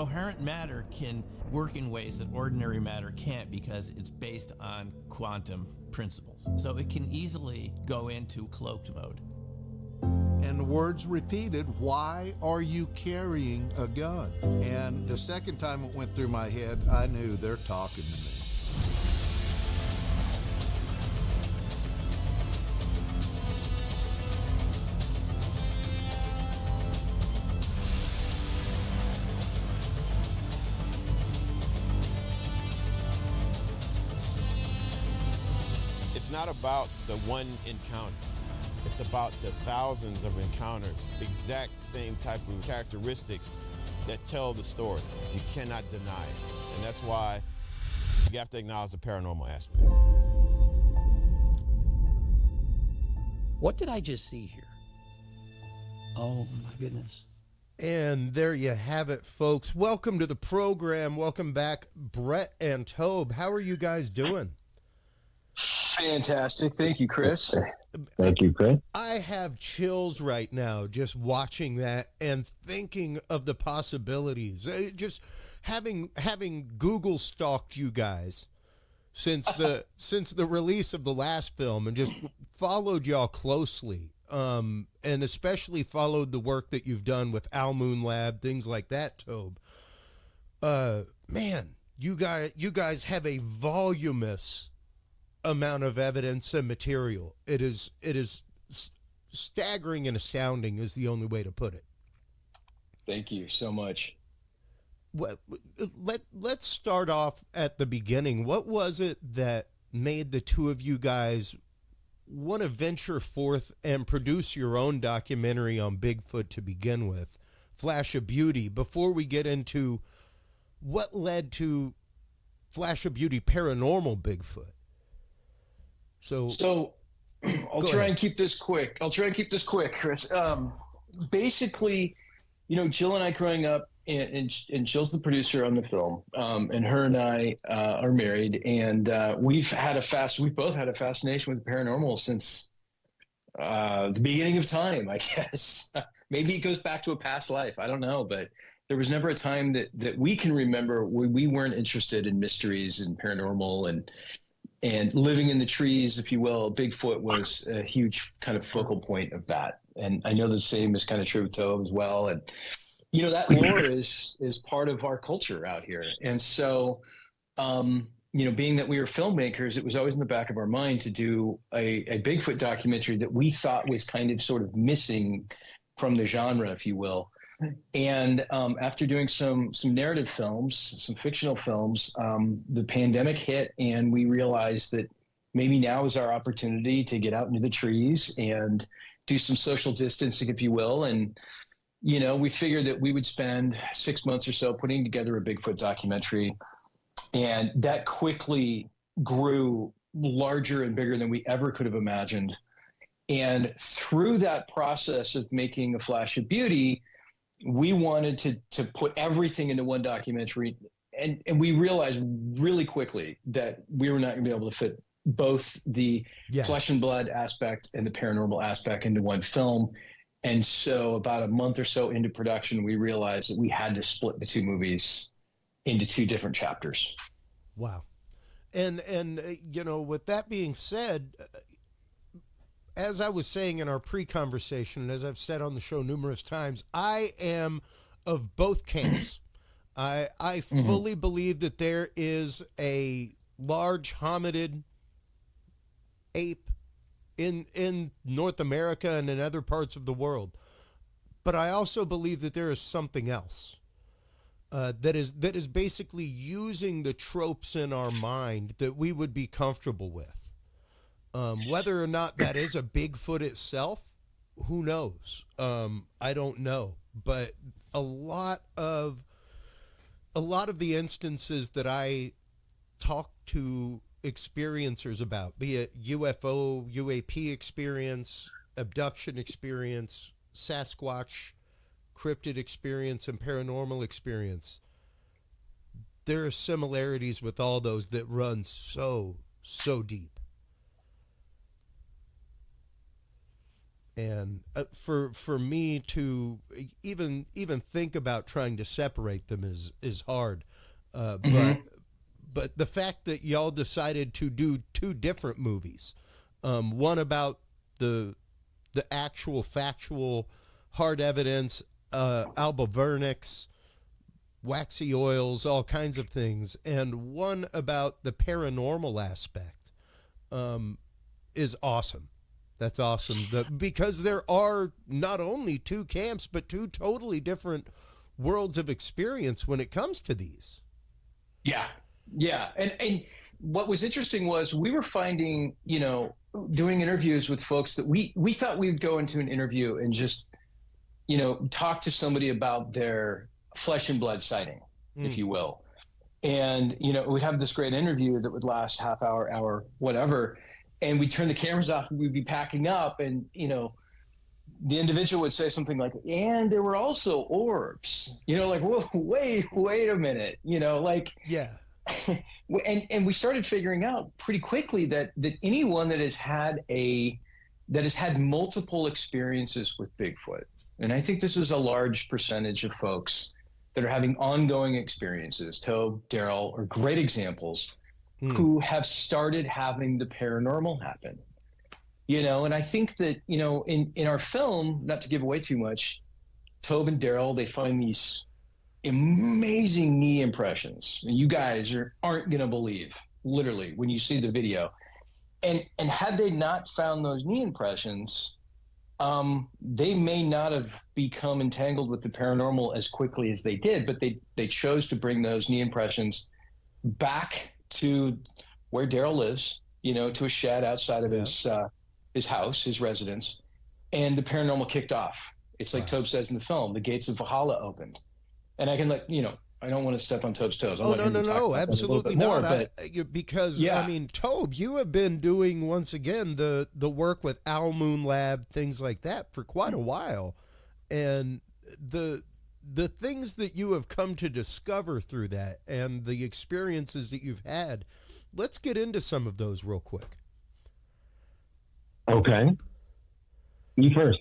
coherent matter can work in ways that ordinary matter can't because it's based on quantum principles. So it can easily go into cloaked mode. And the words repeated, why are you carrying a gun? And the second time it went through my head, I knew they're talking to me. It's not about the one encounter. It's about the thousands of encounters, exact same type of characteristics that tell the story. You cannot deny it. And that's why you have to acknowledge the paranormal aspect. What did I just see here? Oh my goodness. And there you have it, folks. Welcome to the program. Welcome back, Brett and Tobe. How are you guys doing? Fantastic. Thank you, Chris. Thank you, Chris. I have chills right now just watching that and thinking of the possibilities. Just having Google stalked you guys since the release of the last film and just followed y'all closely. And especially followed the work that you've done with Al Moon Lab, things like that, Tobe. Man, you guys have a voluminous amount of evidence and material. It is staggering and astounding is the only way to put it. Thank you so much. Well, let's start off at the beginning. What was it that made the two of you guys want to venture forth and produce your own documentary on Bigfoot to begin with, Flash of Beauty, before we get into what led to Flash of Beauty Paranormal Bigfoot? So I'll try and keep this quick. Chris. Basically, Jill and I growing up, and Jill's the producer on the film, and her and I are married, and we've both had a fascination with the paranormal since the beginning of time, I guess. Maybe it goes back to a past life. I don't know, but there was never a time that we can remember where we weren't interested in mysteries and paranormal and living in the trees, if you will. Bigfoot was a huge kind of focal point of that. And I know the same is kind of true with Tobe as well. And, that lore is part of our culture out here. And so, being that we were filmmakers, it was always in the back of our mind to do a Bigfoot documentary that we thought was kind of sort of missing from the genre, if you will. And after doing some narrative films, some fictional films, the pandemic hit, and we realized that maybe now is our opportunity to get out into the trees and do some social distancing, if you will. And, we figured that we would spend 6 months or so putting together a Bigfoot documentary. And that quickly grew larger and bigger than we ever could have imagined. And through that process of making a Flash of Beauty, we wanted to put everything into one documentary, and we realized really quickly that we were not going to be able to fit both the flesh and blood aspect and the paranormal aspect into one film. And so about a month or so into production, we realized that we had to split the two movies into two different chapters. Wow. And with that being said, as I was saying in our pre-conversation, and as I've said on the show numerous times, I am of both camps. I fully believe that there is a large hominid ape in North America and in other parts of the world. But I also believe that there is something else that is basically using the tropes in our mind that we would be comfortable with. Whether or not that is a Bigfoot itself, who knows? I don't know. But a lot of the instances that I talk to experiencers about, be it UFO, UAP experience, abduction experience, Sasquatch, cryptid experience, and paranormal experience, there are similarities with all those that run so deep. And for me to even think about trying to separate them is hard. But the fact that y'all decided to do two different movies, one about the actual factual hard evidence, albavernix, waxy oils, all kinds of things, and one about the paranormal aspect, is awesome. That's awesome. Because there are not only two camps, but two totally different worlds of experience when it comes to these. Yeah. Yeah. And what was interesting was we were finding, doing interviews with folks that we thought we would go into an interview and just, talk to somebody about their flesh and blood sighting, if you will. And, we'd have this great interview that would last half hour, whatever. And we turn the cameras off, we'd be packing up, and, the individual would say something like, and there were also orbs, like, whoa, wait a minute, Yeah. and we started figuring out pretty quickly that anyone that has had multiple experiences with Bigfoot, and I think this is a large percentage of folks that are having ongoing experiences, Tobe, Daryl, are great examples, who have started having the paranormal happen, and I think that, in our film, not to give away too much, Tobe and Daryl, they find these amazing knee impressions. You guys aren't going to believe, literally, when you see the video. And had they not found those knee impressions, they may not have become entangled with the paranormal as quickly as they did, but they chose to bring those knee impressions back to where Daryl lives, to a shed outside of his house, his residence, and the paranormal kicked off. It's like Tobe says in the film, the gates of Valhalla opened. And I can I don't want to step on Tobe's toes. No, absolutely not. More, because Tobe, you have been doing, once again, the work with Owl Moon Lab, things like that, for quite a while, and the things that you have come to discover through that, and the experiences that you've had. Let's get into some of those real quick. Okay, you first.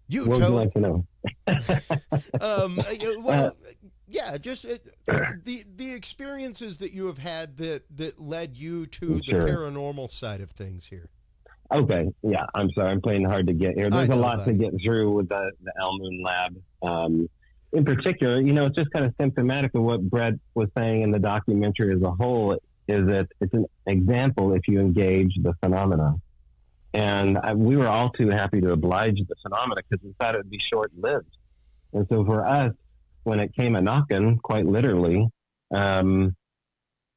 What would you like to know? Just the experiences that you have had that led you to the paranormal side of things here. Okay, yeah, I'm sorry, I'm playing hard to get here. There's a lot to get through with the Owl Moon Lab. In particular, it's just kind of symptomatic of what Brett was saying in the documentary as a whole, is that it's an example if you engage the phenomena. And we were all too happy to oblige the phenomena because we thought it would be short-lived. And so for us, when it came a knocking, quite literally,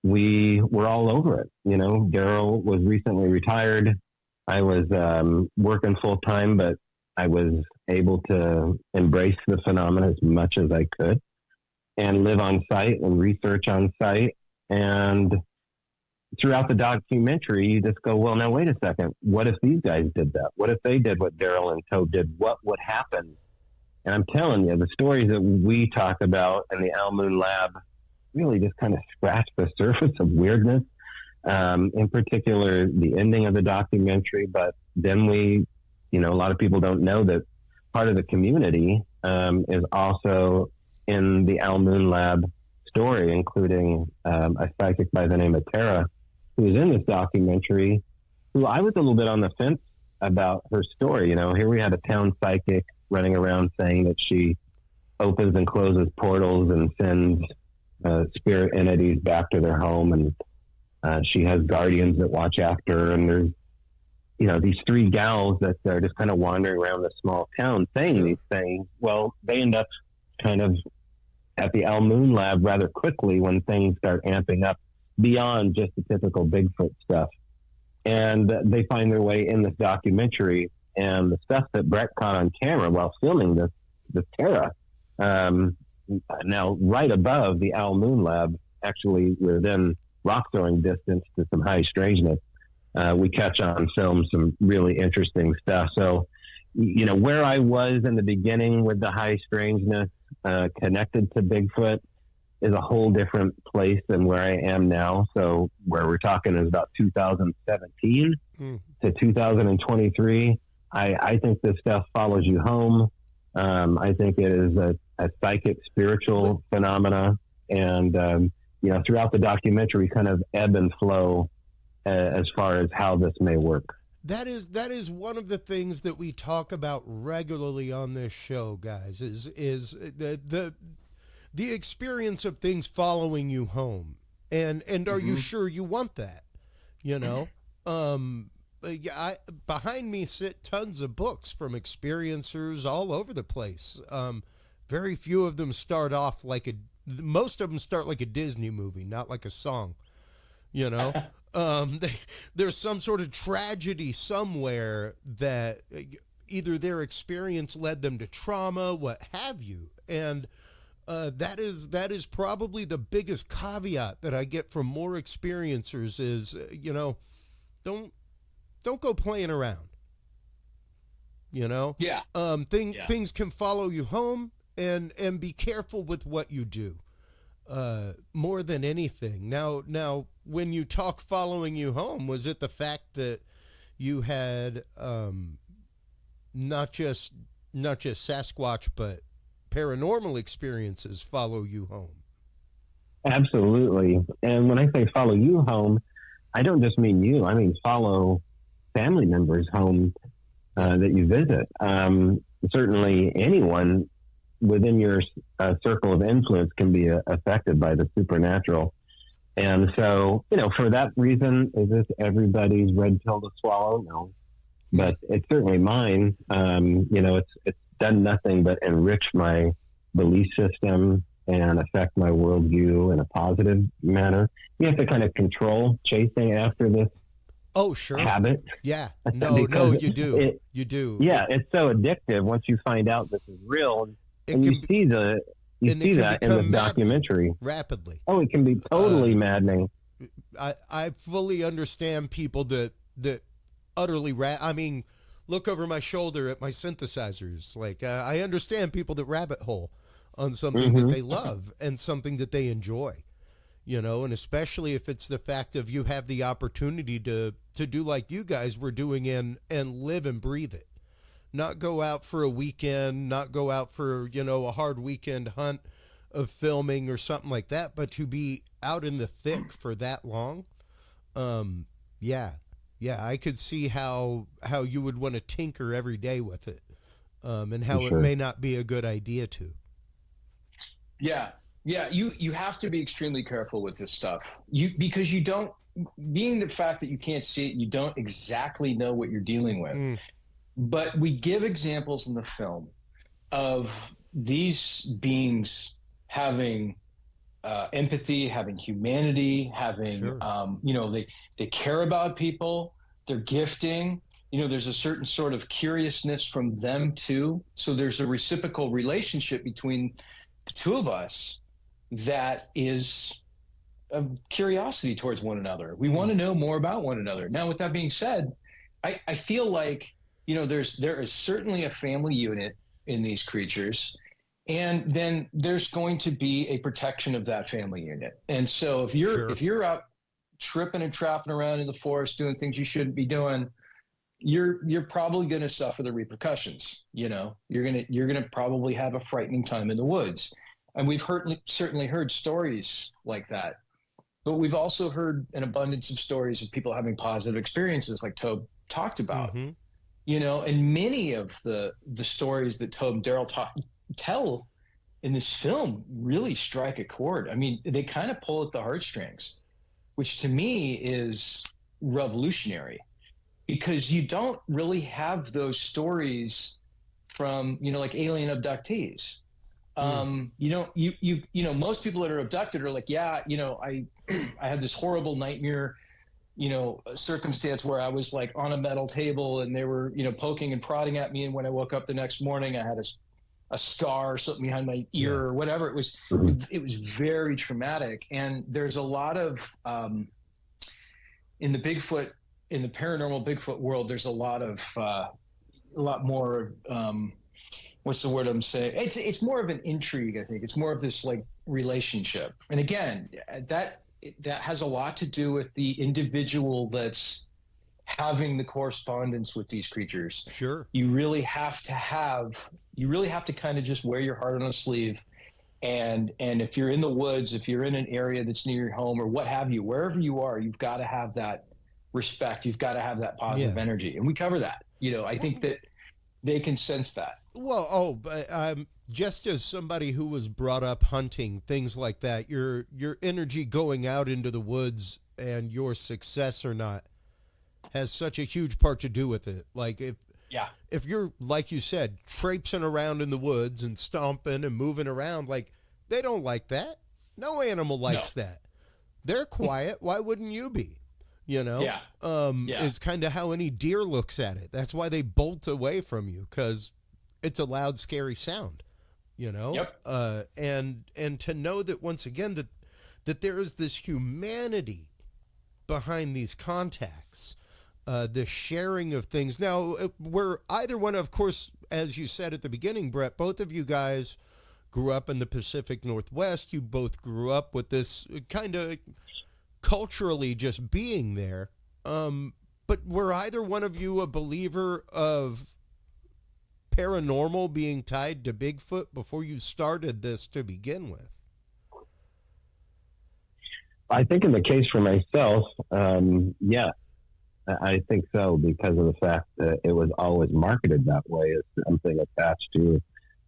we were all over it. Daryl was recently retired. I was working full-time, but I was able to embrace the phenomena as much as I could and live on site and research on site. And throughout the documentary, you just go, well, now wait a second. What if these guys did that? What if they did what Daryl and Tobe did? What would happen? And I'm telling you, the stories that we talk about in the Owl Moon Lab really just kind of scratch the surface of weirdness. In particular, the ending of the documentary. But then a lot of people don't know that part of the community is also in the Owl Moon Lab story, including a psychic by the name of Tara, who was in this documentary, who I was a little bit on the fence about her story. Here we had a town psychic running around saying that she opens and closes portals and sends spirit entities back to their home, and she has guardians that watch after her. And there's, these three gals that are just kind of wandering around the small town saying these things. Well, they end up kind of at the Owl Moon Lab rather quickly when things start amping up beyond just the typical Bigfoot stuff. And they find their way in this documentary, and the stuff that Brett caught on camera while filming this Terra, now right above the Owl Moon Lab, actually within rock throwing distance to some high strangeness, we catch on film some really interesting stuff. So, where I was in the beginning with the high strangeness connected to Bigfoot is a whole different place than where I am now. So where we're talking is about 2017 to 2023. I think this stuff follows you home. I think it is a psychic, spiritual phenomena. And, throughout the documentary, kind of ebb and flow as far as how this may work. That is one of the things that we talk about regularly on this show, guys, is the experience of things following you home. And are you sure you want that? Behind me sit tons of books from experiencers all over the place. Very few of them start off most of them start like a Disney movie, not like a song, there's some sort of tragedy somewhere that either their experience led them to trauma, what have you. And that is probably the biggest caveat that I get from more experiencers is, don't go playing around. Yeah. Things can follow you home, and be careful with what you do. More than anything. Now, when you talk following you home, was it the fact that you had not just Sasquatch, but paranormal experiences follow you home? Absolutely. And when I say follow you home, I don't just mean you. I mean follow family members home that you visit. Certainly anyone within your circle of influence can be affected by the supernatural. And so, for that reason, is this everybody's red pill to swallow? No. But it's certainly mine. It's done nothing but enrich my belief system and affect my worldview in a positive manner. You have to kind of control chasing after this habit. Yeah. No, you do. You do. Yeah, it's so addictive once you find out this is real. And you see that in the documentary rapidly. Oh, it can be totally maddening. I fully understand people that utterly look over my shoulder at my synthesizers. Like I understand people that rabbit hole on something that they love and something that they enjoy. And especially if it's the fact of you have the opportunity to do like you guys were doing and live and breathe it. Not go out for a weekend, not go out for, a hard weekend hunt of filming or something like that, but to be out in the thick for that long. Yeah, I could see how you would want to tinker every day with it, and how it may not be a good idea to. Yeah, you have to be extremely careful with this stuff. Because you don't, being the fact that you can't see it, you don't exactly know what you're dealing with. But we give examples in the film of these beings having empathy, having humanity, having, they care about people, they're gifting, there's a certain sort of curiousness from them too. So there's a reciprocal relationship between the two of us that is a curiosity towards one another. We want to know more about one another. Now, with that being said, I feel like, there is certainly a family unit in these creatures, and then there's going to be a protection of that family unit. And so if you're out tripping and trapping around in the forest doing things you shouldn't be doing, you're probably going to suffer the repercussions. You're going to probably have a frightening time in the woods. And we've certainly heard stories like that, but we've also heard an abundance of stories of people having positive experiences, like Tobe talked about. And many of the stories that Tobe and Daryl tell in this film really strike a chord. I mean, they kind of pull at the heartstrings, which to me is revolutionary, because you don't really have those stories from, like alien abductees. Most people that are abducted are like, I had this horrible nightmare, circumstance where I was like on a metal table and they were, poking and prodding at me. And when I woke up the next morning, I had a scar or something behind my ear or whatever. It was very traumatic. And there's a lot of, in the paranormal Bigfoot world, there's a lot more, what's the word I'm saying? It's more of an intrigue, I think. It's more of this like relationship. And again, that has a lot to do with the individual that's having the correspondence with these creatures. Sure. You really have to kind of just wear your heart on a sleeve. And if you're in the woods, if you're in an area that's near your home or what have you, wherever you are, you've got to have that respect. You've got to have that positive energy. And we cover that. I think that they can sense that. Well, but just as somebody who was brought up hunting, things like that, your energy going out into the woods and your success or not has such a huge part to do with it. Like if you're, like you said, traipsing around in the woods and stomping and moving around, like, they don't like that. No animal likes that. They're quiet. Why wouldn't you be? Is kind of how any deer looks at it. That's why they bolt away from you, because it's a loud, scary sound, Yep. And to know that, once again, that there is this humanity behind these contacts, the sharing of things. Now, we're either one, of course, as you said at the beginning, Brett, both of you guys grew up in the Pacific Northwest. You both grew up with this kind of culturally just being there. But were either one of you a believer of paranormal being tied to Bigfoot before you started this to begin with? I think in the case for myself, yeah, I think so, because of the fact that it was always marketed that way as something attached to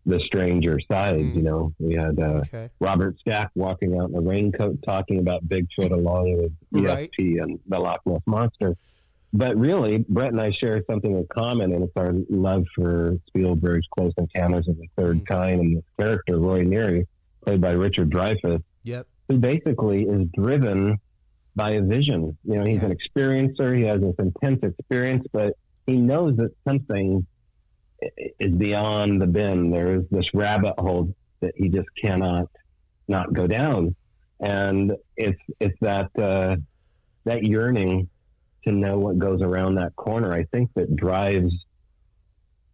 the stranger side. We had Robert Stack walking out in a raincoat talking about Bigfoot along with ESP and the Loch Ness Monster. But really, Brett and I share something in common, and it's our love for Spielberg's Close Encounters of the Third Kind, and this character, Roy Neary, played by Richard Dreyfuss, who basically is driven by a vision. He's an experiencer. He has this intense experience, but he knows that something is beyond the bend. There is this rabbit hole that he just cannot not go down. And it's that yearning to know what goes around that corner, I think, that drives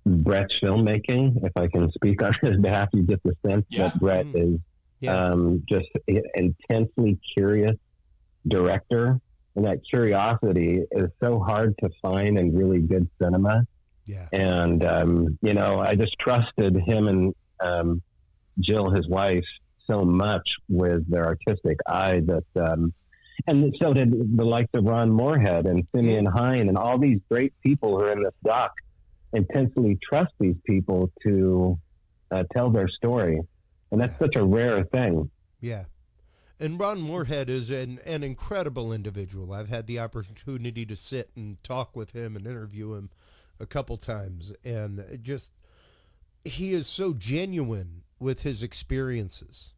Brett's filmmaking. If I can speak on his behalf, you get the sense that Brett is just an intensely curious director, and that curiosity is so hard to find in really good cinema. And I just trusted him and Jill, his wife, so much with their artistic eye that and so did the likes of Ron Moorhead and Simeon Hine and all these great people who are in this doc intensely trust these people to tell their story, and that's such a rare thing. And Ron Moorhead is an incredible individual. I've had the opportunity to sit and talk with him and interview him a couple times, and he is so genuine with his experiences,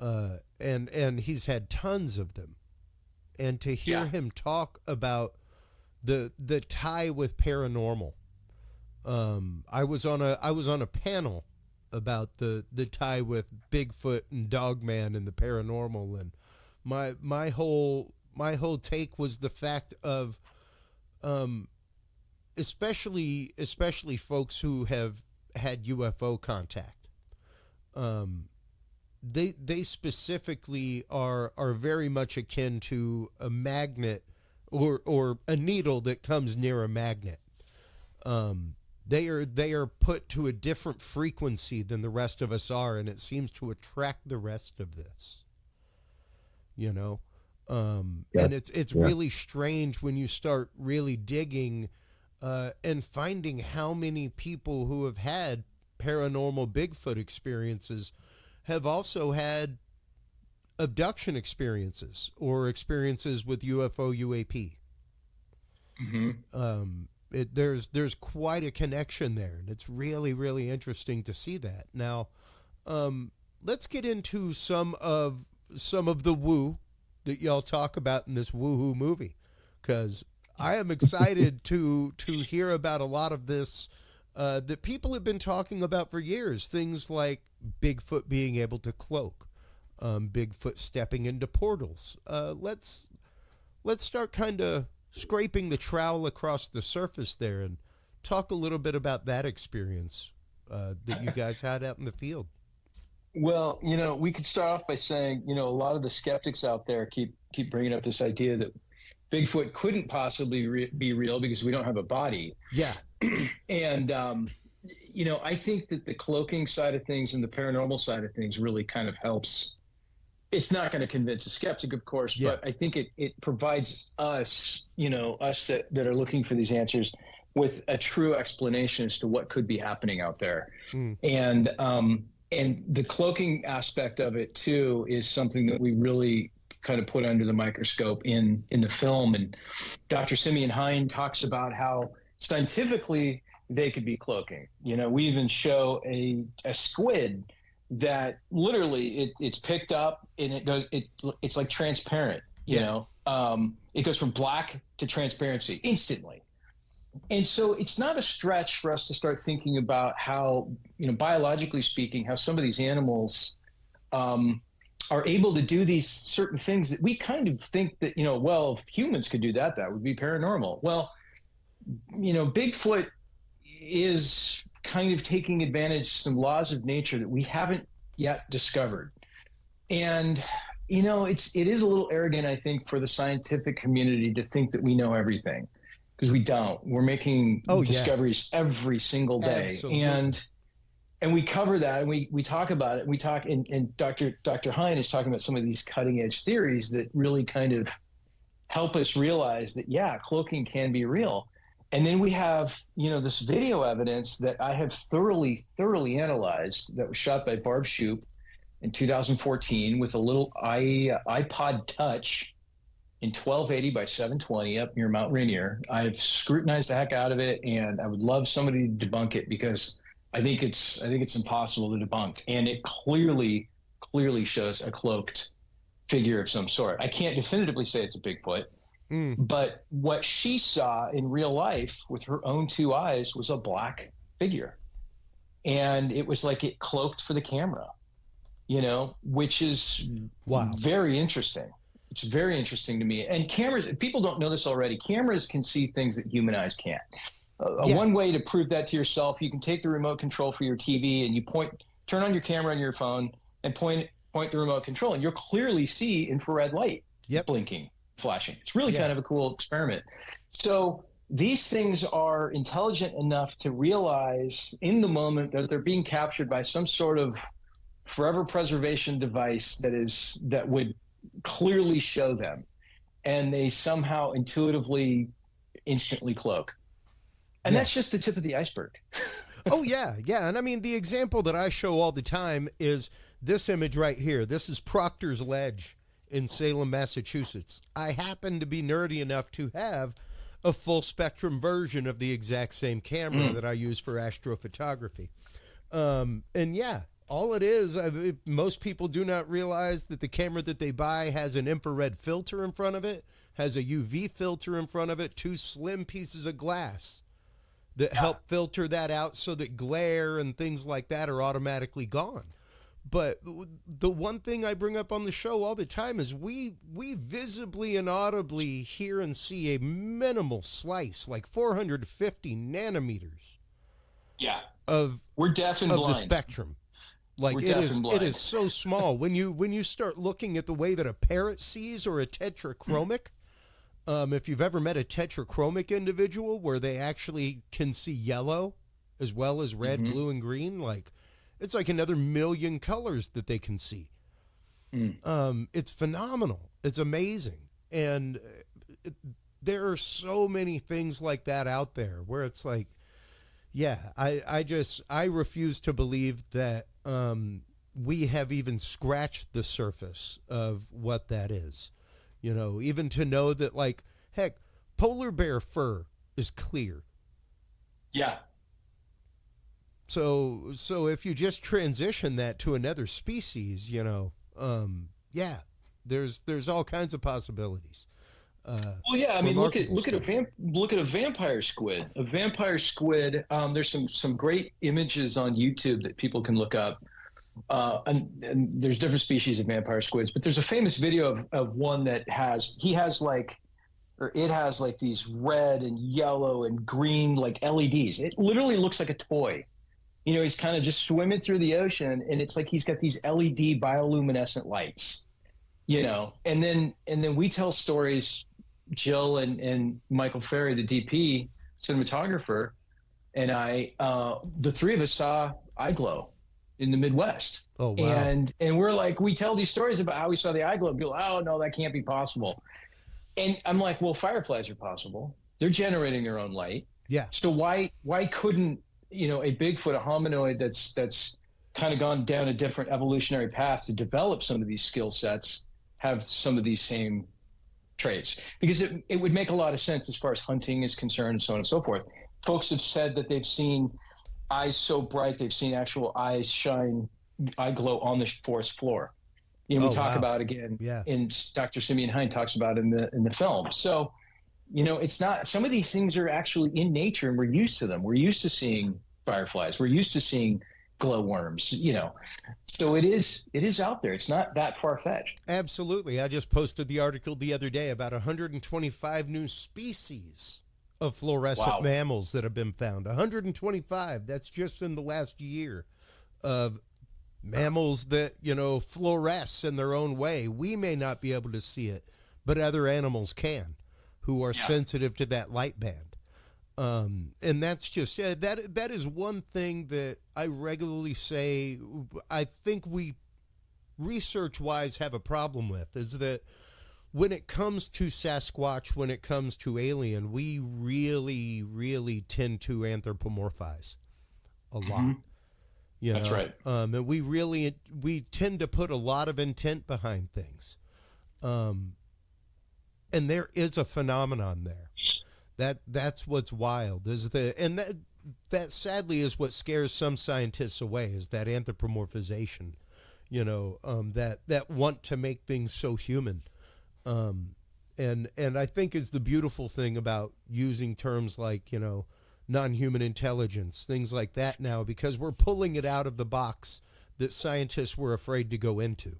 and he's had tons of them. And to hear him talk about the tie with paranormal, I was on a panel about the tie with Bigfoot and Dogman and the paranormal, and my whole take was the fact of especially folks who have had UFO contact. They specifically are very much akin to a magnet or a needle that comes near a magnet. They are put to a different frequency than the rest of us are, and it seems to attract the rest of this. And it's really strange when you start really digging and finding how many people who have had paranormal Bigfoot experiences have also had abduction experiences or experiences with UFO UAP. There's quite a connection there, and it's really, really interesting to see that. Now, let's get into some of the woo that y'all talk about in this woohoo movie, because I am excited to hear about a lot of this that people have been talking about for years. Things like Bigfoot being able to cloak, Bigfoot stepping into portals. Let's start kind of scraping the trowel across the surface there and talk a little bit about that experience that you guys had out in the field. Well, we could start off by saying, a lot of the skeptics out there keep bringing up this idea that Bigfoot couldn't possibly be real because we don't have a body. Yeah. And, I think that the cloaking side of things and the paranormal side of things really kind of helps. It's not going to convince a skeptic, of course, but I think it provides us, us that are looking for these answers with a true explanation as to what could be happening out there. And the cloaking aspect of it too is something that we really kind of put under the microscope in the film. And Dr. Simeon Hine talks about how scientifically they could be cloaking. We even show a squid that literally it's picked up and it's like transparent, you know, it goes from black to transparency instantly. And so it's not a stretch for us to start thinking about how, biologically speaking, how some of these animals are able to do these certain things that we kind of think that, well, if humans could do that, that would be paranormal. Well, Bigfoot is kind of taking advantage of some laws of nature that we haven't yet discovered. And, it is a little arrogant, I think, for the scientific community to think that we know everything, because we don't. We're making discoveries every single day. Absolutely. And we cover that, and we talk about it. We talk, and Dr. Hine is talking about some of these cutting edge theories that really kind of help us realize that, cloaking can be real. And then we have, this video evidence that I have thoroughly analyzed that was shot by Barb Shoup in 2014 with a little iPod Touch in 1280 by 720 up near Mount Rainier. I've scrutinized the heck out of it, and I would love somebody to debunk it, because I think it's impossible to debunk. And it clearly shows a cloaked figure of some sort. I can't definitively say it's a Bigfoot. But what she saw in real life with her own two eyes was a black figure. And it was like it cloaked for the camera, which is very interesting. It's very interesting to me. And cameras, people don't know this already, cameras can see things that human eyes can't. One way to prove that to yourself, you can take the remote control for your TV and you turn on your camera on your phone and point the remote control, and you'll clearly see infrared light blinking, flashing. It's really kind of a cool experiment. So these things are intelligent enough to realize in the moment that they're being captured by some sort of forever preservation device that would clearly show them, and they somehow intuitively instantly cloak. And that's just the tip of the iceberg. And I mean, the example that I show all the time is this image right here. This is Proctor's Ledge in Salem, Massachusetts. I happen to be nerdy enough to have a full spectrum version of the exact same camera that I use for astrophotography. All it is, most people do not realize that the camera that they buy has an infrared filter in front of it, has a UV filter in front of it, two slim pieces of glass that help filter that out so that glare and things like that are automatically gone. But the one thing I bring up on the show all the time is we visibly and audibly hear and see a minimal slice, like 450 nanometers. Of we're deaf and blind. The spectrum. Like it is so small. When you start looking at the way that a parrot sees, or a tetrachromic, if you've ever met a tetrachromic individual where they actually can see yellow as well as red, blue, and green, it's like another million colors that they can see. It's phenomenal. It's amazing. And there are so many things like that out there where it's like, I refuse to believe that we have even scratched the surface of what that is. Even to know that, like, heck, polar bear fur is clear. So if you just transition that to another species, there's all kinds of possibilities. I mean, look at a vampire squid. A vampire squid. There's some great images on YouTube that people can look up. And there's different species of vampire squids, but there's a famous video of one that it has these red and yellow and green like LEDs. It literally looks like a toy. He's kind of just swimming through the ocean, and it's like he's got these LED bioluminescent lights, and then we tell stories Jill and Michael Ferry, the DP cinematographer, and I, the three of us saw eye glow in the Midwest. Oh, wow. And we're like, we tell these stories about how we saw the eye glow. People, oh no, that can't be possible. And I'm like, well, fireflies are possible. They're generating their own light. Yeah. So why couldn't, a Bigfoot, a hominoid that's kind of gone down a different evolutionary path to develop some of these skill sets, have some of these same traits? Because it would make a lot of sense as far as hunting is concerned, and so on and so forth. Folks have said that they've seen eyes so bright, they've seen actual eyes shine, eye glow on the forest floor. We talk about again, and Dr. Simeon Hine talks about in the film. So, it's not, some of these things are actually in nature and we're used to them. We're used to seeing fireflies. We're used to seeing glowworms, So it is out there. It's not that far-fetched. Absolutely. I just posted the article the other day about 125 new species of fluorescent mammals that have been found. 125. That's just in the last year of mammals that, fluoresce in their own way. We may not be able to see it, but other animals can, who are sensitive to that light band. And that's just, that is one thing that I regularly say, I think we research-wise have a problem with, is that when it comes to Sasquatch, when it comes to alien, we really, really tend to anthropomorphize a lot. That's right. And we tend to put a lot of intent behind things. And there is a phenomenon there. That's what's wild, that sadly is what scares some scientists away, is that anthropomorphization, that want to make things so human. And I think is the beautiful thing about using terms like, non-human intelligence, things like that now, because we're pulling it out of the box that scientists were afraid to go into.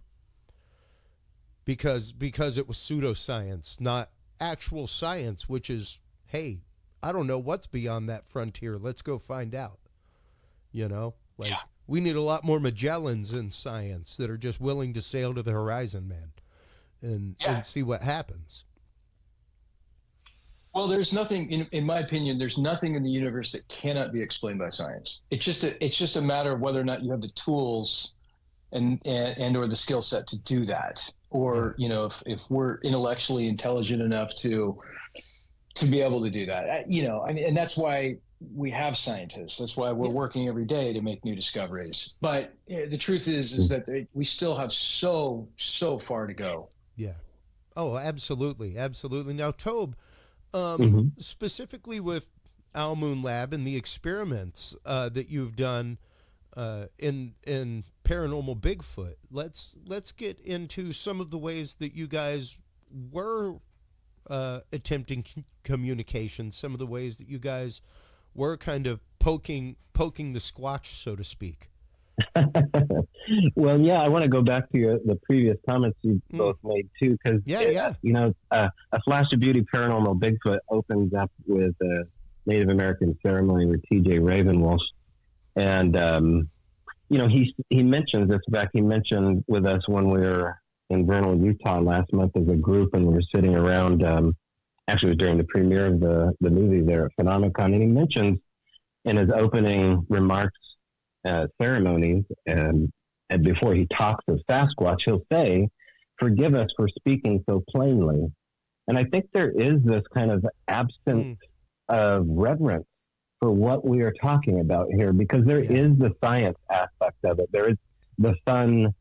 Because it was pseudoscience, not actual science, which is, hey, I don't know what's beyond that frontier. Let's go find out. We need a lot more Magellans in science that are just willing to sail to the horizon, man, and see what happens. Well, there's nothing, in my opinion, there's nothing in the universe that cannot be explained by science. It's just a matter of whether or not you have the tools and or the skill set to do that, or if we're intellectually intelligent enough to be able to do that. And that's why we have scientists. That's why we're working every day to make new discoveries. But the truth is that we still have so far to go. Yeah. Oh, absolutely, absolutely. Now, Tobe, specifically with Owl Moon Lab and the experiments that you've done in Paranormal Bigfoot, let's get into some of the ways that you guys were attempting communication, some of the ways that you guys were kind of poking the Squatch, so to speak. Well, I want to go back to the previous comments you both made too, because A Flash of Beauty Paranormal Bigfoot opens up with a Native American ceremony with T.J. Ravenwolf, and he mentions this. In fact, he mentioned with us when we were in Vernal, Utah last month as a group, and we were sitting around. Actually, it was during the premiere of the movie there at Phenomenon, and he mentions in his opening remarks ceremonies, and before he talks of Sasquatch, he'll say, "Forgive us for speaking so plainly." And I think there is this kind of absence of reverence for what we are talking about here, because there is the science aspect of it. There is the fun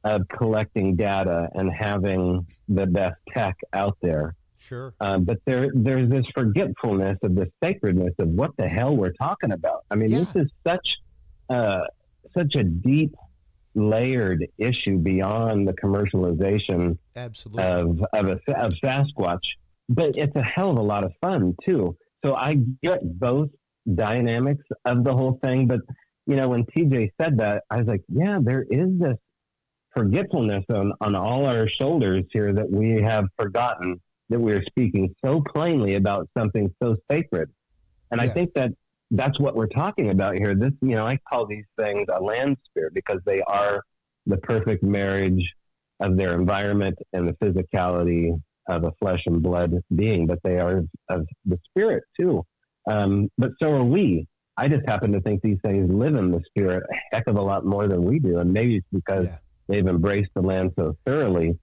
of collecting data and having the best tech out there. Sure. But there's this forgetfulness of the sacredness of what the hell we're talking about. I mean, this is such a deep, layered issue beyond the commercialization of Sasquatch. But it's a hell of a lot of fun too. So I get both dynamics of the whole thing. But when TJ said that, I was like, yeah, there is this forgetfulness on all our shoulders here, that we have forgotten that we are speaking so plainly about something so sacred. And I think that's what we're talking about here. This, I call these things a land spirit, because they are the perfect marriage of their environment and the physicality of a flesh and blood being, but they are of the spirit too. But so are we. I just happen to think these things live in the spirit a heck of a lot more than we do. And maybe it's because they've embraced the land so thoroughly.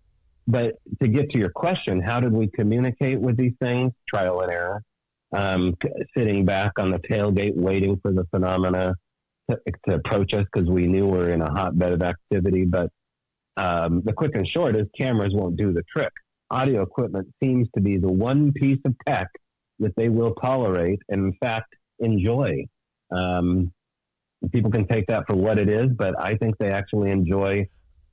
But to get to your question, how did we communicate with these things? Trial and error. Sitting back on the tailgate, waiting for the phenomena to approach us because we knew we were in a hotbed of activity. But the quick and short is cameras won't do the trick. Audio equipment seems to be the one piece of tech that they will tolerate and, in fact, enjoy. People can take that for what it is, but I think they actually enjoy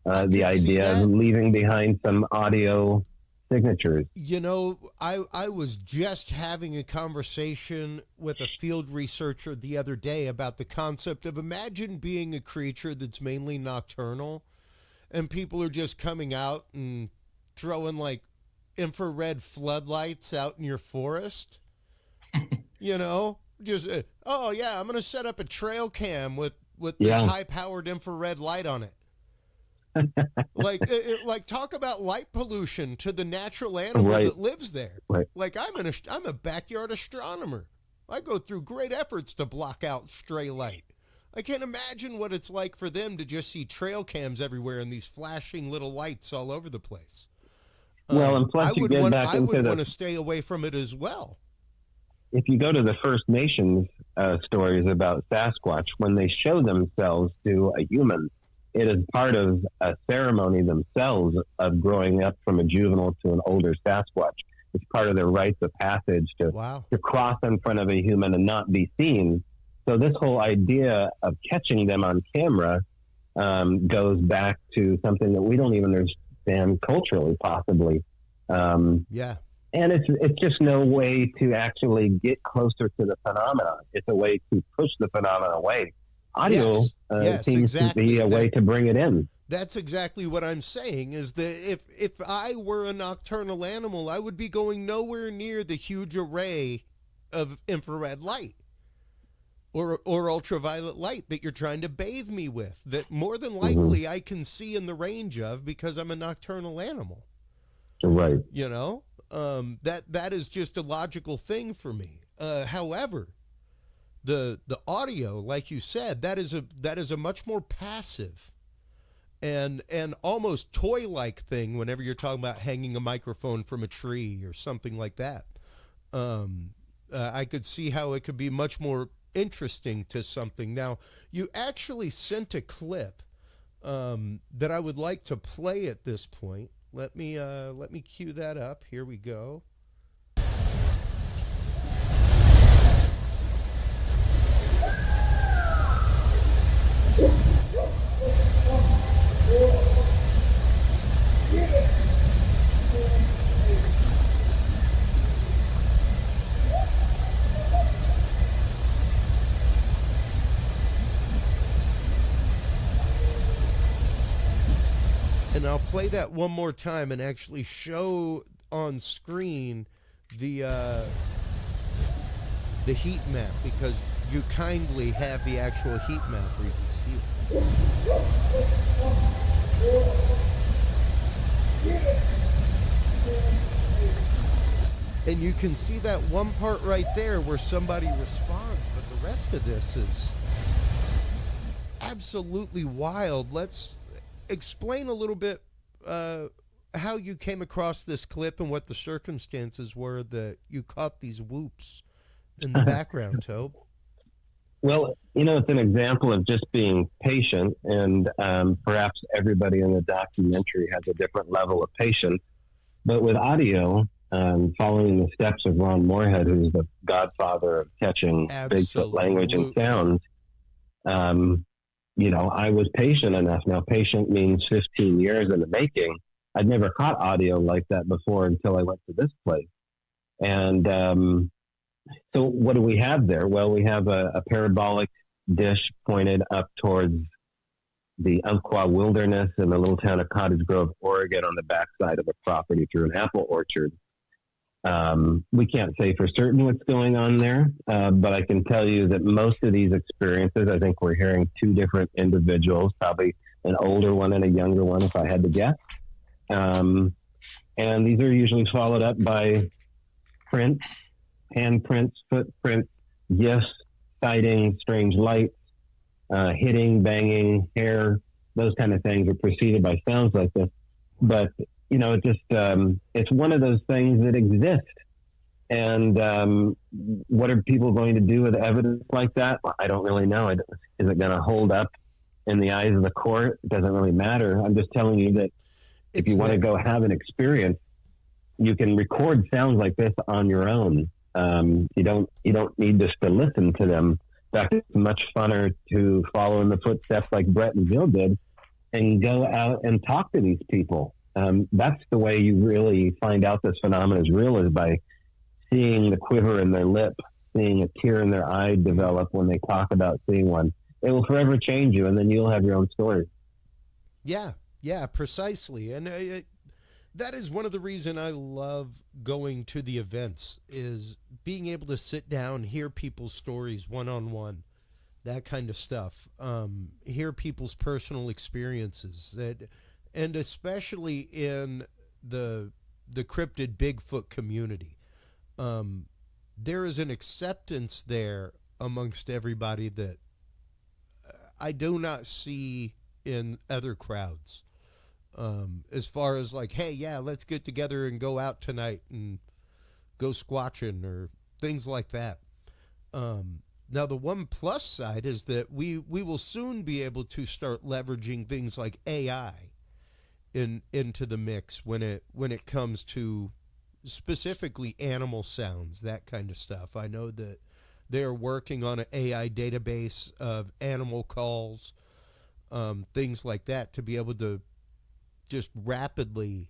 the idea of leaving behind some audio signatures. You know, I was just having a conversation with a field researcher the other day about the concept of imagine being a creature that's mainly nocturnal and people are just coming out and throwing like infrared floodlights out in your forest. You know, just, oh yeah, I'm going to set up a trail cam with this high-powered infrared light on it. like talk about light pollution to the natural animal that lives there. Right. Like I'm a backyard astronomer. I go through great efforts to block out stray light. I can't imagine what it's like for them to just see trail cams everywhere and these flashing little lights all over the place. Well, and plus I would want to stay away from it as well. If you go to the First Nations stories about Sasquatch, when they show themselves to a human, it is part of a ceremony themselves of growing up from a juvenile to an older Sasquatch. It's part of their rites of passage to cross in front of a human and not be seen. So this whole idea of catching them on camera goes back to something that we don't even understand culturally, possibly. And it's just no way to actually get closer to the phenomenon. It's a way to push the phenomenon away. Audio seems to be a way to bring it in. That's exactly what I'm saying, is that if I were a nocturnal animal, I would be going nowhere near the huge array of infrared light or ultraviolet light that you're trying to bathe me with, that more than likely I can see in the range of because I'm a nocturnal animal. Right. You know, that is just a logical thing for me. However, the audio, like you said, that is a much more passive and almost toy-like thing whenever you're talking about hanging a microphone from a tree or something like that. I could see how it could be much more interesting to something. Now, you actually sent a clip that I would like to play at this point. Let me cue that up. Here we go. And I'll play that one more time and actually show on screen the heat map, because you kindly have the actual heat map where you can see it. And you can see that one part right there where somebody responds, but the rest of this is absolutely wild. Let's explain a little bit how you came across this clip and what the circumstances were that you caught these whoops in the background, Tobe. Well, it's an example of just being patient, and perhaps everybody in the documentary has a different level of patience. But with audio, following the steps of Ron Moorhead, who's the godfather of catching Bigfoot language and sounds, I was patient enough. Now, patient means 15 years in the making. I'd never caught audio like that before until I went to this place. And so what do we have there? Well, we have a parabolic dish pointed up towards the Umpqua Wilderness in the little town of Cottage Grove, Oregon, on the backside of a property through an apple orchard. We can't say for certain what's going on there, but I can tell you that most of these experiences, I think we're hearing two different individuals, probably an older one and a younger one, if I had to guess. And these are usually followed up by prints, handprints, footprints, gifts, sightings, strange lights, hitting, banging, hair, those kind of things are preceded by sounds like this. But, you know, it's one of those things that exist. And what are people going to do with evidence like that? Well, I don't really know. Is it going to hold up in the eyes of the court? It doesn't really matter. I'm just telling you that if you want to go have an experience, you can record sounds like this on your own. You don't need just to listen to them. In fact, it's much funner to follow in the footsteps like Brett and Jill did and go out and talk to these people. That's the way you really find out this phenomenon is real, is by seeing the quiver in their lip, seeing a tear in their eye develop when they talk about seeing one. It will forever change you, and then you'll have your own story. Yeah, precisely. And that is one of the reasons I love going to the events, is being able to sit down, hear people's stories one-on-one, that kind of stuff. Hear people's personal experiences, and especially in the cryptid Bigfoot community. There is an acceptance there amongst everybody that I do not see in other crowds. As far as like, hey, yeah, let's get together and go out tonight and go squatching or things like that. Now, the one plus side is that we will soon be able to start leveraging things like AI into the mix when it comes to specifically animal sounds, that kind of stuff. I know that they're working on an AI database of animal calls, things like that, to be able to just rapidly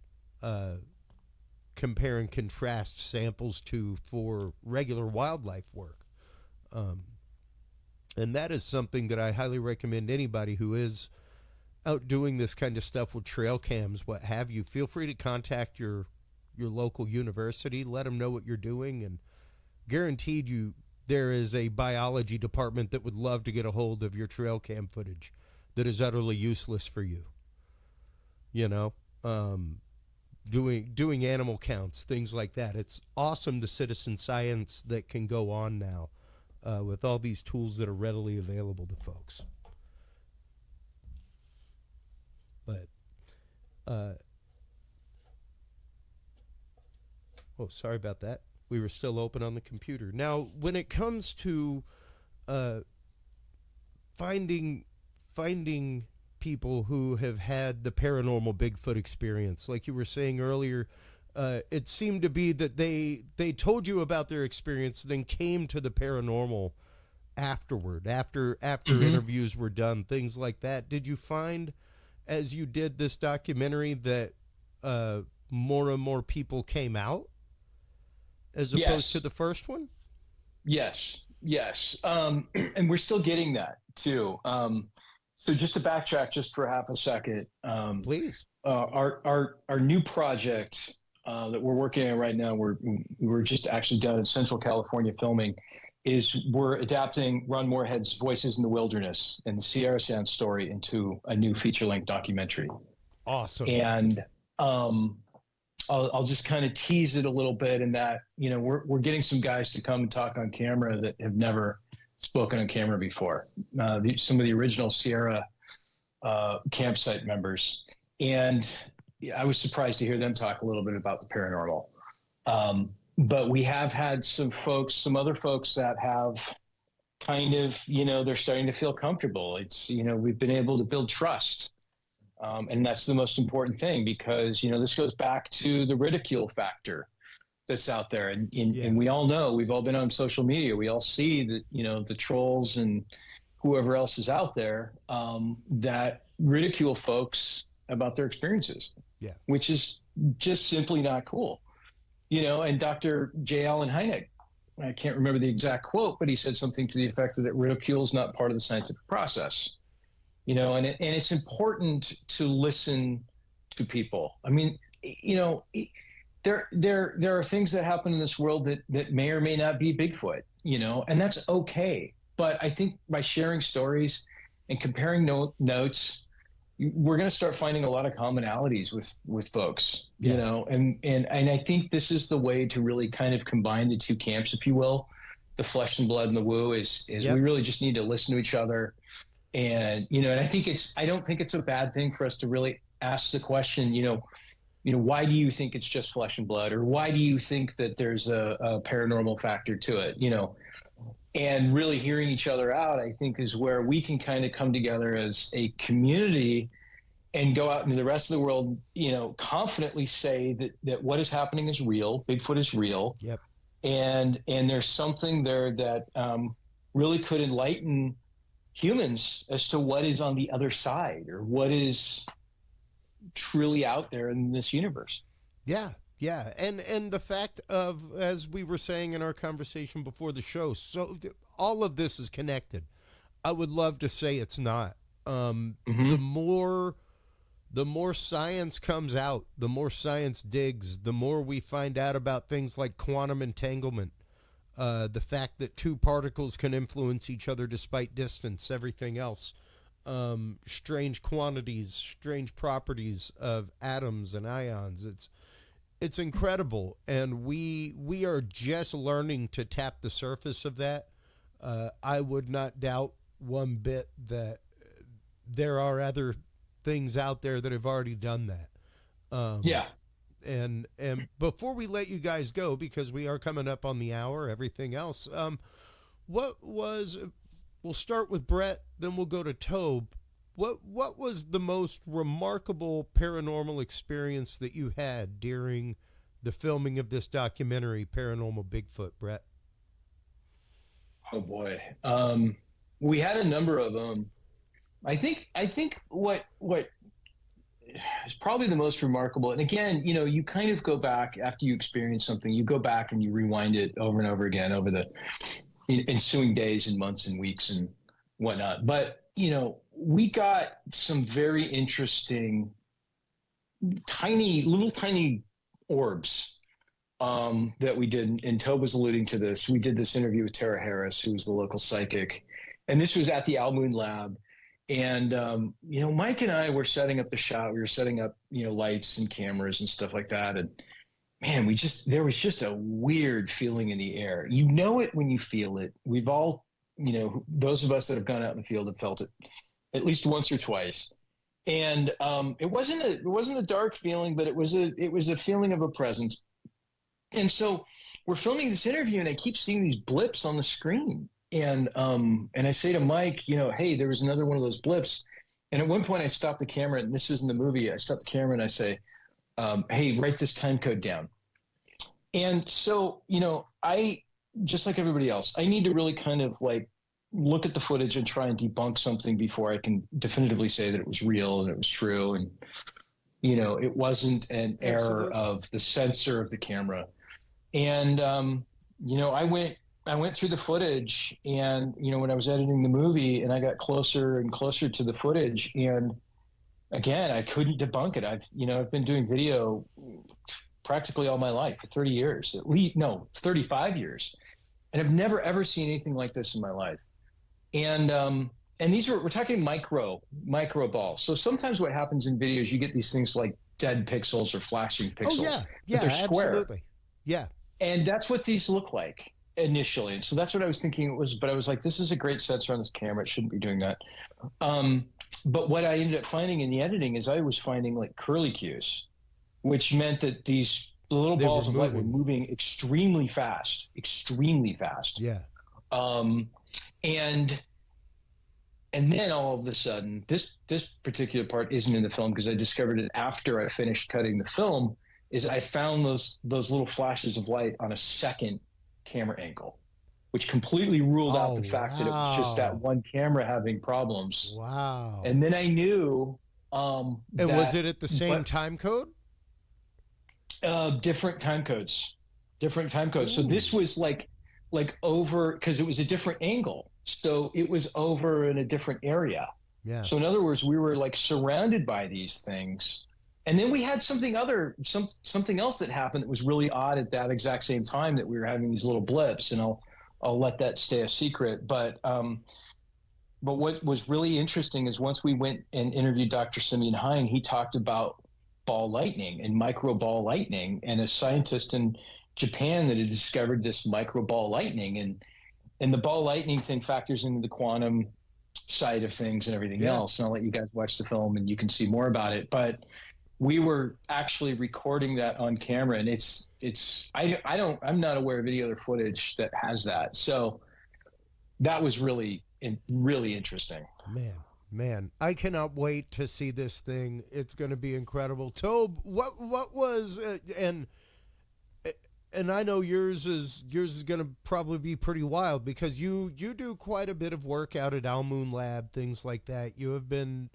compare and contrast samples for regular wildlife work. And that is something that I highly recommend anybody who is out doing this kind of stuff with trail cams, what have you. Feel free to contact your local university, let them know what you're doing, and guaranteed you there is a biology department that would love to get a hold of your trail cam footage that is utterly useless for you. You know, doing animal counts, things like that. It's awesome, the citizen science that can go on now with all these tools that are readily available to folks. But oh, sorry about that. We were still open on the computer. Now, when it comes to finding people who have had the paranormal Bigfoot experience, like you were saying earlier, it seemed to be that they told you about their experience, then came to the paranormal afterward, after interviews were done, things like that. Did you find, as you did this documentary, that more and more people came out as opposed to the first one? Yes. And we're still getting that too. So just to backtrack just for half a second, please. Our new project that we're working on right now, we're just actually done in Central California filming, is we're adapting Ron Moorhead's Voices in the Wilderness and the Sierra Sound story into a new feature-length documentary. Awesome. And I'll just kind of tease it a little bit in that, you know, we're getting some guys to come and talk on camera that have never spoken on camera before. Some of the original Sierra campsite members. And I was surprised to hear them talk a little bit about the paranormal. But we have had some other folks that have kind of, you know, they're starting to feel comfortable. It's, you know, we've been able to build trust. And that's the most important thing, because, you know, this goes back to the ridicule factor that's out there. And we all know, we've all been on social media. We all see that, you know, the trolls and whoever else is out there that ridicule folks about their experiences, which is just simply not cool. You know, and Dr. J. Allen Hynek, I can't remember the exact quote, but he said something to the effect that ridicule is not part of the scientific process. You know, and it's important to listen to people. I mean, you know, there are things that happen in this world that may or may not be Bigfoot, you know, and that's okay. But I think by sharing stories and comparing notes, we're going to start finding a lot of commonalities with folks, Yeah. you know, and I think this is the way to really kind of combine the two camps, if you will, the flesh and blood and the woo is Yep. we really just need to listen to each other. And, you know, and I don't think it's a bad thing for us to really ask the question, you know, why do you think it's just flesh and blood? Or why do you think that there's a paranormal factor to it? You know, and really hearing each other out, I think, is where we can kind of come together as a community and go out into the rest of the world, you know, confidently say that what is happening is real. Bigfoot is real. Yep. And there's something there that really could enlighten humans as to what is on the other side, or what is truly out there in this universe. Yeah. Yeah, and the fact of, as we were saying in our conversation before the show, so all of this is connected. I would love to say it's not. The more science comes out, the more science digs, the more we find out about things like quantum entanglement, the fact that two particles can influence each other despite distance, everything else, strange quantities, strange properties of atoms and ions. It's incredible, and we are just learning to tap the surface of that. I would not doubt one bit that there are other things out there that have already done that. Yeah. And before we let you guys go, because we are coming up on the hour, everything else, we'll start with Brett, then we'll go to Tobe. What was the most remarkable paranormal experience that you had during the filming of this documentary, Paranormal Bigfoot, Brett? Oh boy. We had a number of them. I think what is probably the most remarkable, and again, you know, you kind of go back after you experience something, you go back and you rewind it over and over again over the ensuing days and months and weeks and whatnot. But, you know, we got some very interesting little tiny orbs that we did. And Tobe was alluding to this. We did this interview with Tara Harris, who was the local psychic. And this was at the Almoon Lab. And, you know, Mike and I were setting up the shot. We were setting up, you know, lights and cameras and stuff like that. And man, there was just a weird feeling in the air. You know it when you feel it. We've all, you know, those of us that have gone out in the field have felt it at least once or twice. And it wasn't a dark feeling, but it was a feeling of a presence. And so we're filming this interview, and I keep seeing these blips on the screen. And I say to Mike, you know, hey, there was another one of those blips. And at one point I stopped the camera, and this is in the movie. I stopped the camera and I say, hey, write this time code down. And so, you know, I, just like everybody else, I need to really kind of like look at the footage and try and debunk something before I can definitively say that it was real and it was true. And, you know, it wasn't an error of the sensor of the camera. And, you know, I went through the footage, and, you know, when I was editing the movie, and I got closer and closer to the footage, and again, I couldn't debunk it. I've been doing video practically all my life, for 30 years, 35 years. And I've never, ever seen anything like this in my life. And we're talking micro balls. So sometimes what happens in videos, you get these things like dead pixels or flashing pixels. Oh, yeah. But they're square. Absolutely. Yeah. And that's what these look like initially. And so that's what I was thinking it was, but I was like, this is a great sensor on this camera. It shouldn't be doing that. But what I ended up finding in the editing is I was finding like curlicues, which meant that these little balls of light were moving extremely fast. Yeah. And then all of a sudden, this particular part isn't in the film because I discovered it after I finished cutting the film, is I found those little flashes of light on a second camera angle, which completely ruled out the fact that it was just that one camera having problems. Wow. And then I knew. And was it at the same time code? Different time codes. Ooh. So this was like over, because it was a different angle. So it was over in a different area. Yeah. So in other words, we were like surrounded by these things. And then we had something else that happened that was really odd at that exact same time, that we were having these little blips, and I'll let that stay a secret. But but what was really interesting is once we went and interviewed Dr. Simeon Hein, he talked about ball lightning and micro ball lightning, and a scientist in Japan that had discovered this micro ball lightning, and the ball lightning thing factors into the quantum side of things and everything else. And I'll let you guys watch the film and you can see more about it. But we were actually recording that on camera, and I'm not aware of any other footage that has that. So that was really interesting. Man, I cannot wait to see this thing. It's going to be incredible. Tobe, what was and I know yours is going to probably be pretty wild, because you do quite a bit of work out at Al Moon Lab, things like that. You have been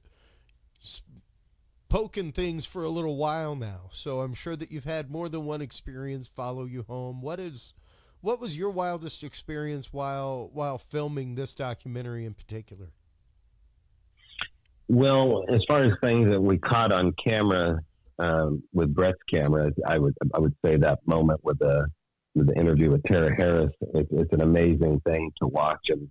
poking things for a little while now, so I'm sure that you've had more than one experience follow you home. What was your wildest experience while filming this documentary in particular? Well, as far as things that we caught on camera, with Brett's camera, I would say that moment with the interview with Tara Harris, it's an amazing thing to watch. And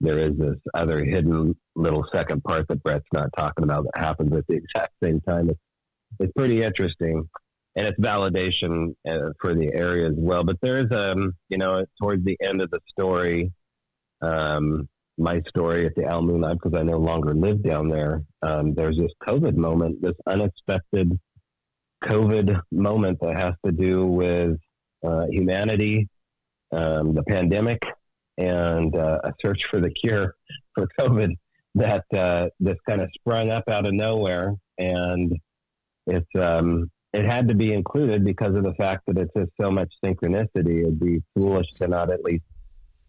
there is this other hidden little second part that Brett's not talking about that happens at the exact same time. It's pretty interesting, and it's validation for the area as well. But there's towards the end of the story, my story at the Al Moon Lab, because I no longer live down there. There's this COVID moment, this unexpected COVID moment that has to do with humanity, the pandemic, and a search for the cure for COVID that this kind of sprung up out of nowhere. And it had to be included because of the fact that it's just so much synchronicity. It'd be foolish to not at least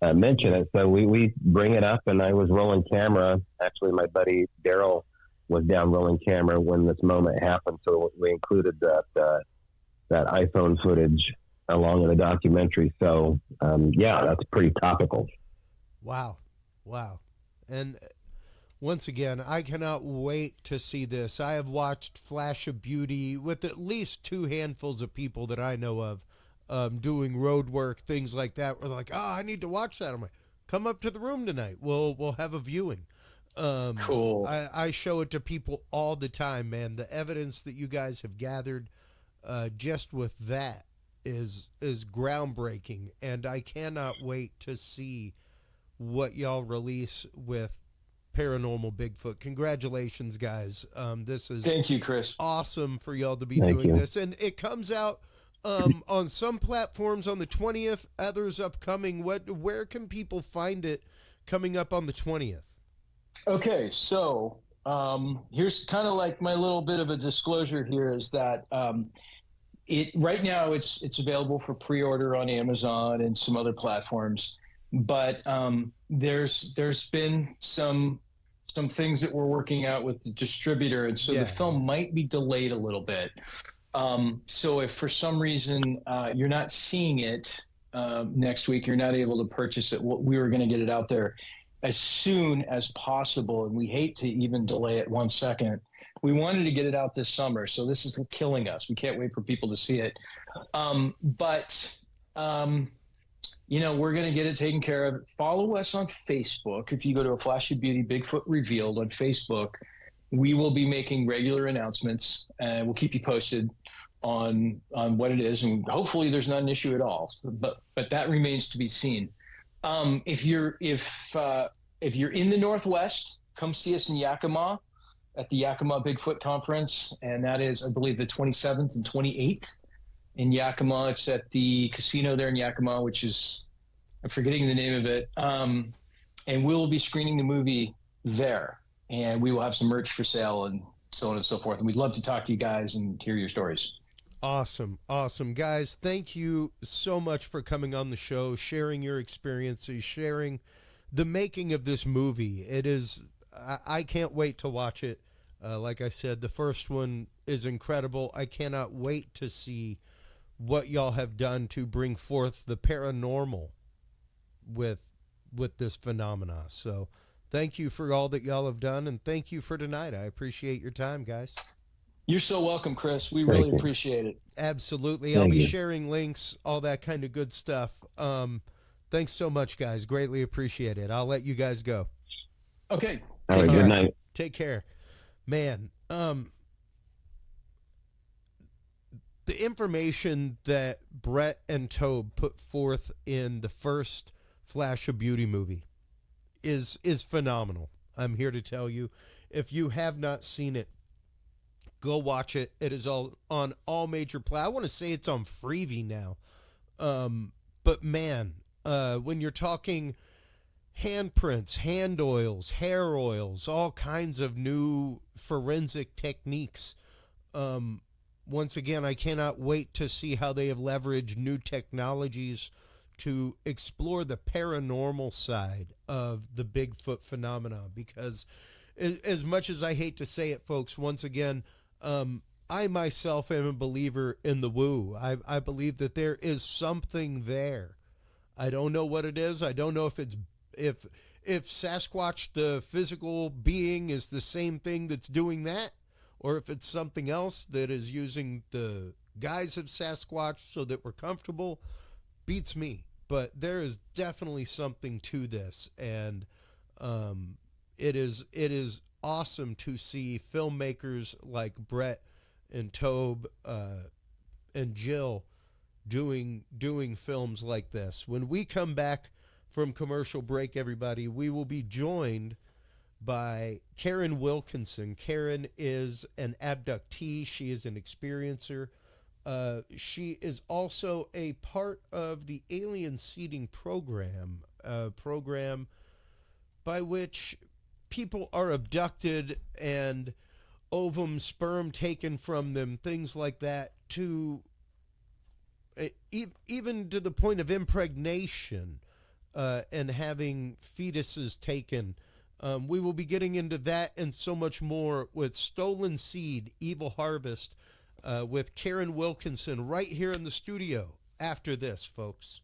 mention it. So we bring it up, and I was rolling camera. Actually, my buddy Daryl was down rolling camera when this moment happened, so we included that iPhone footage along in the documentary. So that's pretty topical. Wow. And once again, I cannot wait to see this. I have watched Flash of Beauty with at least two handfuls of people that I know of, doing road work, things like that. We're like, I need to watch that. I'm like, come up to the room tonight. We'll have a viewing. Cool. I show it to people all the time, man. The evidence that you guys have gathered just with that is groundbreaking, and I cannot wait to see what y'all release with Paranormal Bigfoot. Congratulations, guys. This is Thank you, Chris. Awesome for y'all to be doing this, and it comes out on some platforms on the 20th, others upcoming. Where can people find it coming up on the 20th? Okay, so here's kind of like my little bit of a disclosure here is that right now it's available for pre-order on Amazon and some other platforms, but there's been some things that we're working out with the distributor, and so the film might be delayed a little bit. So if for some reason you're not seeing it next week, you're not able to purchase it, we were going to get it out there as soon as possible, and we hate to even delay it 1 second. We wanted to get it out this summer, so this is killing us. We can't wait for people to see it. But we're going to get it taken care of. Follow us on Facebook. If you go to A Flash of Beauty Bigfoot Revealed on Facebook, we will be making regular announcements, and we'll keep you posted on what it is, and hopefully there's not an issue at all. But that remains to be seen. If you're in the Northwest, come see us in Yakima at the Yakima Bigfoot Conference, and that is, I believe, the 27th and 28th in Yakima. It's at the casino there in Yakima, which is, I'm forgetting the name of it. And we'll be screening the movie there, and we will have some merch for sale and so on and so forth. And we'd love to talk to you guys and hear your stories. Awesome. Guys, thank you so much for coming on the show, sharing your experiences, sharing the making of this movie. It is, I can't wait to watch it. Like I said, the first one is incredible. I cannot wait to see what y'all have done to bring forth the paranormal with this phenomena. So thank you for all that y'all have done, and thank you for tonight. I appreciate your time, guys. You're so welcome, Chris. We really appreciate it. Absolutely. I'll be sharing links, all that kind of good stuff. Thanks so much, guys. Greatly appreciate it. I'll let you guys go. Okay. All right, good night. Take care. Man, the information that Brett and Tobe put forth in the first Flash of Beauty movie is phenomenal. I'm here to tell you, if you have not seen it, go watch it. It is all on all major I want to say it's on Freevee now. But man, when you're talking handprints, hand oils, hair oils, all kinds of new forensic techniques, once again, I cannot wait to see how they have leveraged new technologies to explore the paranormal side of the Bigfoot phenomenon. Because as much as I hate to say it, folks, once again, I myself am a believer in the woo. I believe that there is something there. I don't know what it is. I don't know if it's if Sasquatch, the physical being, is the same thing that's doing that, or if it's something else that is using the guise of Sasquatch so that we're comfortable. Beats me. But there is definitely something to this, and it is awesome to see filmmakers like Brett and Tobe and Jill doing films like this. When we come back from commercial break, everybody, we will be joined by Karin Wilkinson. Karin is an abductee. She is an experiencer. She is also a part of the alien seeding program, a program by which people are abducted and ovum, sperm taken from them, things like that, to even to the point of impregnation and having fetuses taken. We will be getting into that and so much more with Stolen Seed, Evil Harvest, with Karin Wilkinson right here in the studio after this, folks.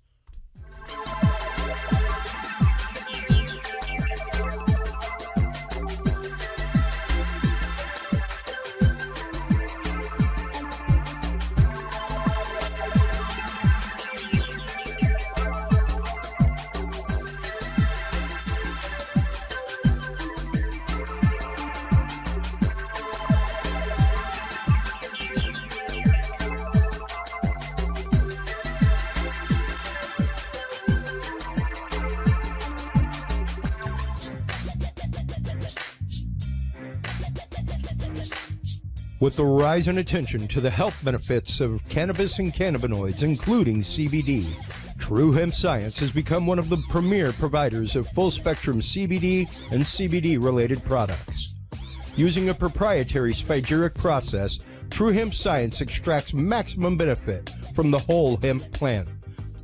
With the rise in attention to the health benefits of cannabis and cannabinoids, including CBD, True Hemp Science has become one of the premier providers of full-spectrum CBD and CBD-related products. Using a proprietary spigeric process, True Hemp Science extracts maximum benefit from the whole hemp plant.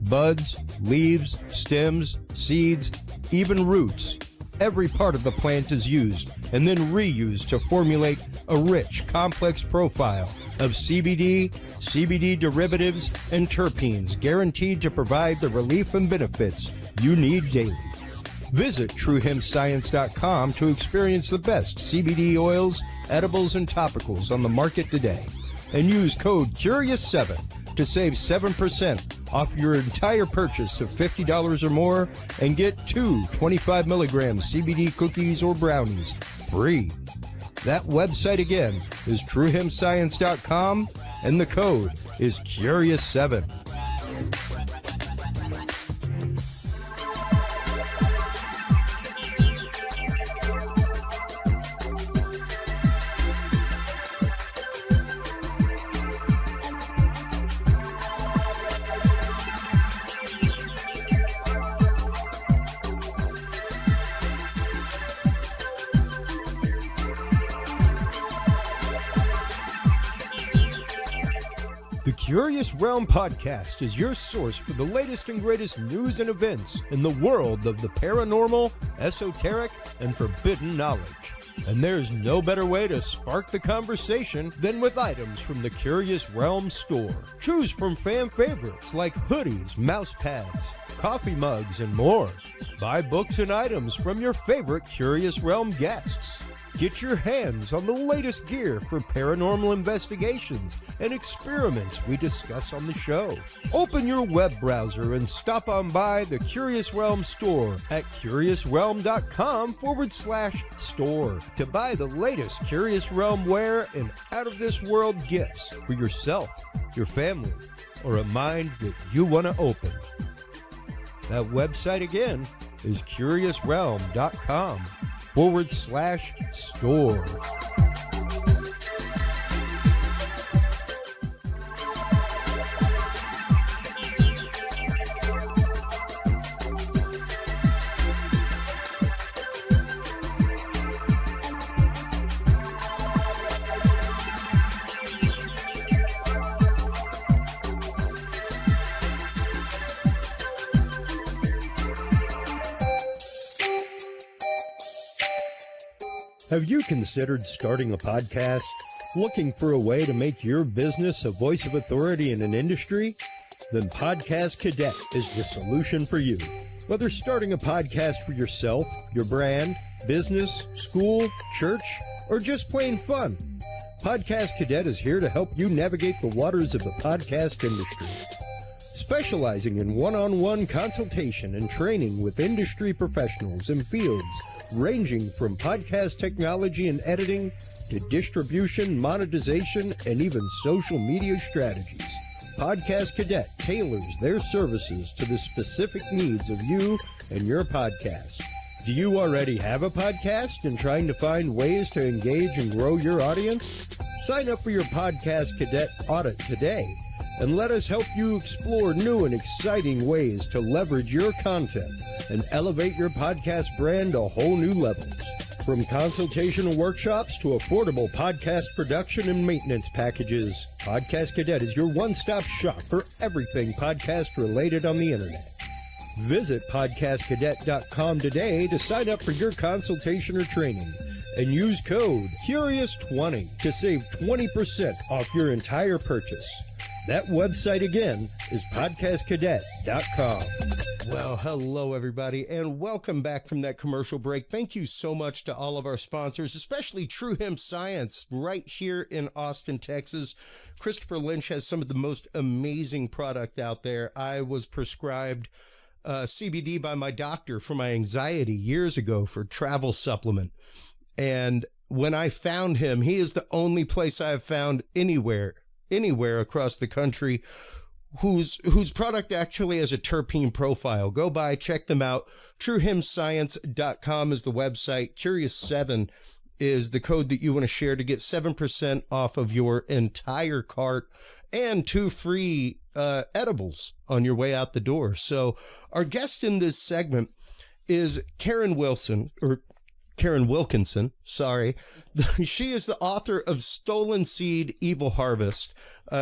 Buds, leaves, stems, seeds, even roots. Every part of the plant is used and then reused to formulate a rich, complex profile of CBD, CBD derivatives, and terpenes guaranteed to provide the relief and benefits you need daily. Visit TrueHempScience.com to experience the best CBD oils, edibles, and topicals on the market today. And use code CURIOUS7 to save 7% off your entire purchase of $50 or more and get 2 25 milligram CBD cookies or brownies free. That website again is TrueHempScience.com and the code is CURIOUS7. The Curious Realm Podcast is your source for the latest and greatest news and events in the world of the paranormal, esoteric, and forbidden knowledge. And there's no better way to spark the conversation than with items from the Curious Realm store. Choose from fan favorites like hoodies, mouse pads, coffee mugs, and more. Buy books and items from your favorite Curious Realm guests. Get your hands on the latest gear for paranormal investigations and experiments we discuss on the show. Open your web browser and stop on by the Curious Realm store at curiousrealm.com/store to buy the latest Curious Realm wear and out-of-this-world gifts for yourself, your family, or a mind that you want to open. That website again is curiousrealm.com/store. Have you considered starting a podcast? Looking for a way to make your business a voice of authority in an industry? Then Podcast Cadet is the solution for you. Whether starting a podcast for yourself, your brand, business, school, church, or just plain fun, Podcast Cadet is here to help you navigate the waters of the podcast industry. Specializing in one-on-one consultation and training with industry professionals in fields ranging from podcast technology and editing to distribution, monetization, and even social media strategies. Podcast Cadet tailors their services to the specific needs of you and your podcast. Do you already have a podcast and trying to find ways to engage and grow your audience? Sign up for your Podcast Cadet audit today and let us help you explore new and exciting ways to leverage your content and elevate your podcast brand to whole new levels. From consultational workshops to affordable podcast production and maintenance packages, Podcast Cadet is your one-stop shop for everything podcast related on the internet. Visit podcastcadet.com today to sign up for your consultation or training and use code CURIOUS20 to save 20% off your entire purchase. That website again is podcastcadet.com. Well, hello, everybody, and welcome back from that commercial break. Thank you so much to all of our sponsors, especially True Hemp Science right here in Austin, Texas. Christopher Lynch has some of the most amazing product out there. I was prescribed CBD by my doctor for my anxiety years ago for travel supplement. And when I found him, he is the only place I have found anywhere across the country whose product actually has a terpene profile. Go by, check them out. TrueHemScience.com is the website. Curious7 is the code that you want to share to get 7% off of your entire cart and 2 free edibles on your way out the door. So our guest in this segment is Karin Wilkinson, sorry. She is the author of Stolen Seed, Evil Harvest.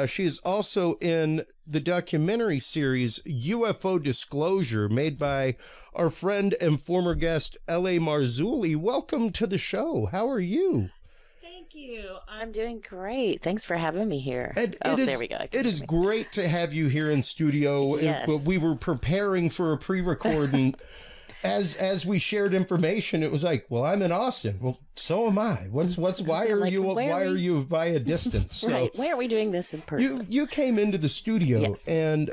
She is also in the documentary series UFO Disclosure, made by our friend and former guest, L.A. Marzulli. Welcome to the show. How are you? Thank you. I'm doing great. Thanks for having me here. There we go. It is great to have you here in studio. Yes. We were preparing for a pre-record, and as we shared information, it was like, well, I'm in Austin. Well, so am I. Why are you via distance? So right. Why aren't we doing this in person? You came into the studio, yes. And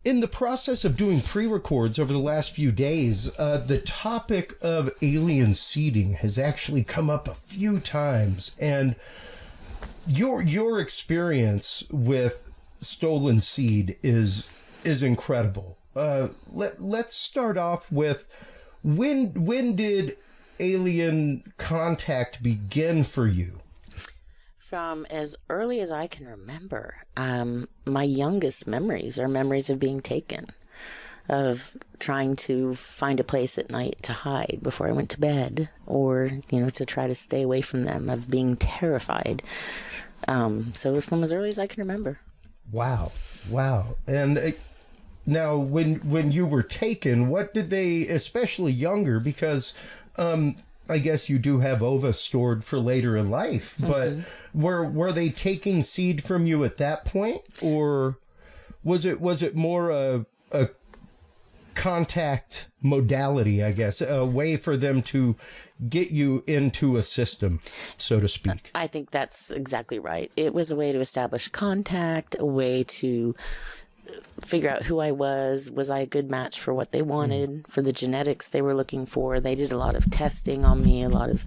in the process of doing pre-records over the last few days, the topic of alien seeding has actually come up a few times, and your experience with Stolen Seed is incredible. Let's start off with when did alien contact begin for you? From as early as I can remember. My youngest memories are memories of being taken, of trying to find a place at night to hide before I went to bed, or, to try to stay away from them, of being terrified. So from as early as I can remember. Wow. And now, when you were taken, what did they, especially younger, because I guess you do have ova stored for later in life, but were they taking seed from you at that point, or was it more a contact modality, I guess, a way for them to get you into a system, so to speak. I think that's exactly right. It was a way to establish contact, a way to figure out who I was. Was I a good match for what they wanted, for the genetics they were looking for? They did a lot of testing on me, a lot of,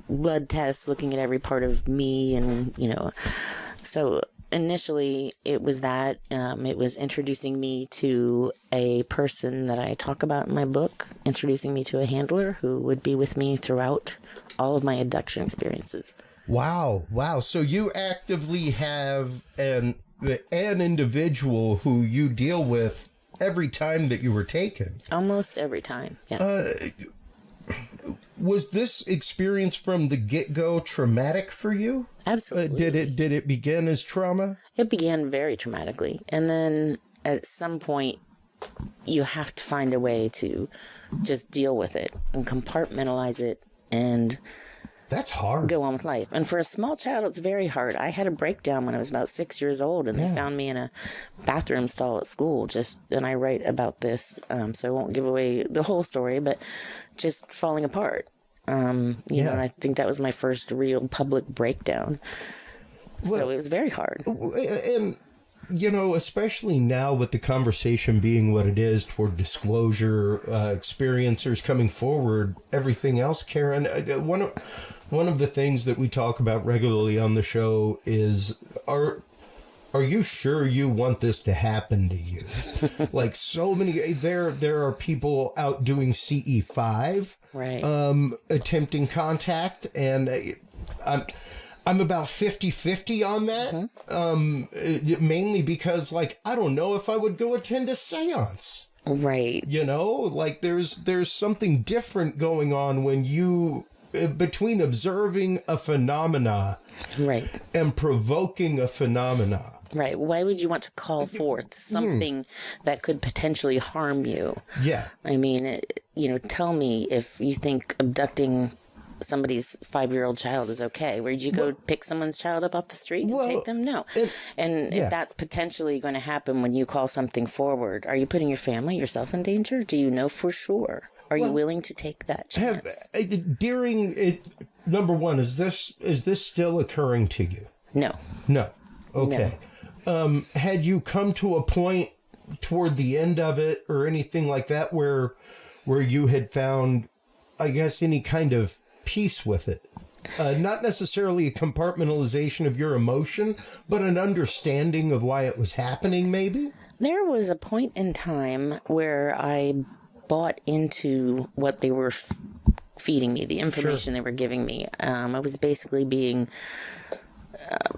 blood tests, looking at every part of me. And, so initially it was that. It was introducing me to a person that I talk about in my book, introducing me to a handler who would be with me throughout all of my abduction experiences. Wow. So you actively have an individual who you deal with every time that you were taken. Almost every time, yeah. Was this experience from the get-go traumatic for you? Absolutely. Did it begin as trauma? It began very traumatically. And then at some point, you have to find a way to just deal with it and compartmentalize it and... That's hard. Go on with life. And for a small child, it's very hard. I had a breakdown when I was about 6 years old, and they found me in a bathroom stall at school. And I write about this, so I won't give away the whole story, but just falling apart. And I think that was my first real public breakdown. So it was very hard. And, especially now with the conversation being what it is toward disclosure, experiencers coming forward, everything else, Karin, one of the things that we talk about regularly on the show is, are you sure you want this to happen to you? Like so many, there are people out doing CE5, right? Attempting contact, and I'm about 50-50 on that. Mainly because, I don't know if I would go attend a seance. Right. There's something different going on when you, between observing a phenomena, right, and provoking a phenomena. Right. Why would you want to call forth something that could potentially harm you? Yeah. I mean, tell me if you think abducting somebody's 5-year-old child is okay. Where'd you go pick someone's child up off the street and take them? No. If that's potentially going to happen when you call something forward, are you putting your family, yourself in danger? Do you know for sure? Are you willing to take that chance? During it, number one, is this still occurring to you? No. Okay. No. Had you come to a point toward the end of it or anything like that where you had found, I guess, any kind of peace with it? Not necessarily a compartmentalization of your emotion, but an understanding of why it was happening, maybe? There was a point in time where I bought into what they were feeding me, the information they were giving me. I was basically being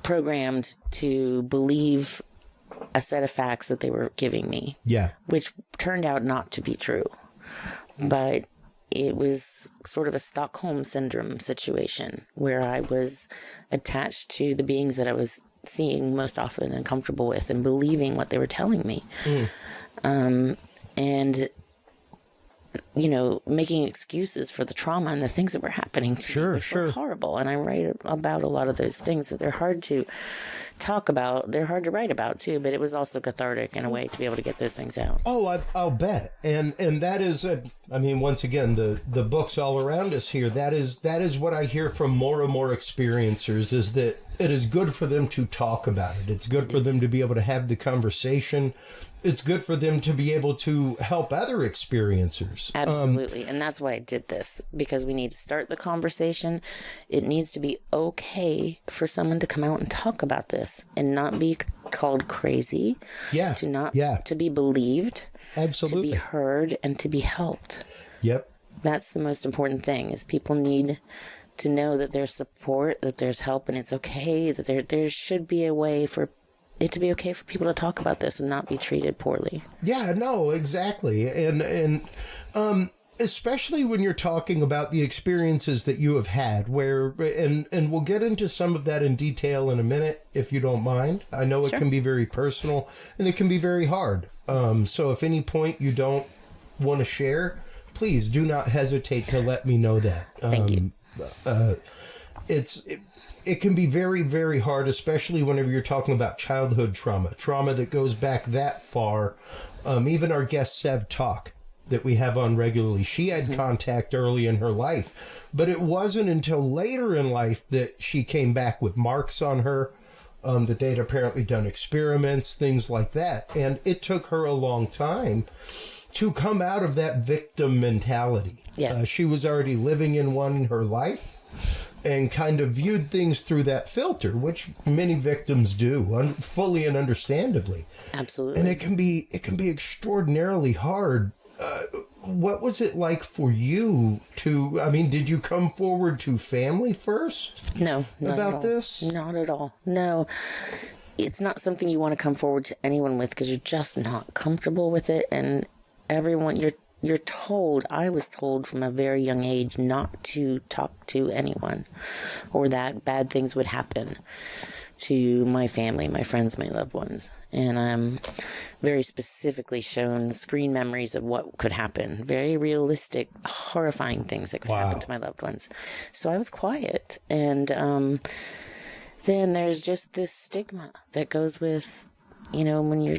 programmed to believe a set of facts that they were giving me. Yeah. Which turned out not to be true. But it was sort of a Stockholm syndrome situation where I was attached to the beings that I was seeing most often and comfortable with and believing what they were telling me. And making excuses for the trauma and the things that were happening to me, which were horrible. And I write about a lot of those things. So they're hard to talk about. They're hard to write about too, but it was also cathartic in a way to be able to get those things out. Oh, I'll bet. And that is, once again, the books all around us here, that is what I hear from more and more experiencers, is that it is good for them to talk about it. It's good for them to be able to have the conversation. It's good for them to be able to help other experiencers. Absolutely. And that's why I did this, because we need to start the conversation. It needs to be okay for someone to come out and talk about this and not be called crazy. Yeah. To be believed. Absolutely. To be heard and to be helped. Yep. That's the most important thing, is people need to know that there's support, that there's help, and it's okay, that there should be a way for it to be okay for people to talk about this and not be treated poorly. Yeah, no, exactly. And especially when you're talking about the experiences that you have had, and we'll get into some of that in detail in a minute, if you don't mind. I know it can be very personal and it can be very hard. So if any point you don't want to share, please do not hesitate to let me know that. Thank you. it can be very, very hard, especially whenever you're talking about childhood trauma that goes back that far. Even our guest Sev Talk that we have on regularly, she had contact early in her life, but it wasn't until later in life that she came back with marks on her, that they'd apparently done experiments, things like that. And it took her a long time to come out of that victim mentality. Yes. She was already living in one in her life and kind of viewed things through that filter, which many victims do, fully and understandably. Absolutely. And it can be extraordinarily hard. What was it like for you to, I mean, did you come forward to family first? No, not about at all. this? Not at all. No. It's not something you want to come forward to anyone with because you're just not comfortable with it. And everyone, you're told, I was told from a very young age not to talk to anyone or that bad things would happen to my family, my friends, my loved ones. And I'm very specifically shown screen memories of what could happen. Very realistic, horrifying things that could happen to my loved ones. So I was quiet. And then there's just this stigma that goes with, when you're...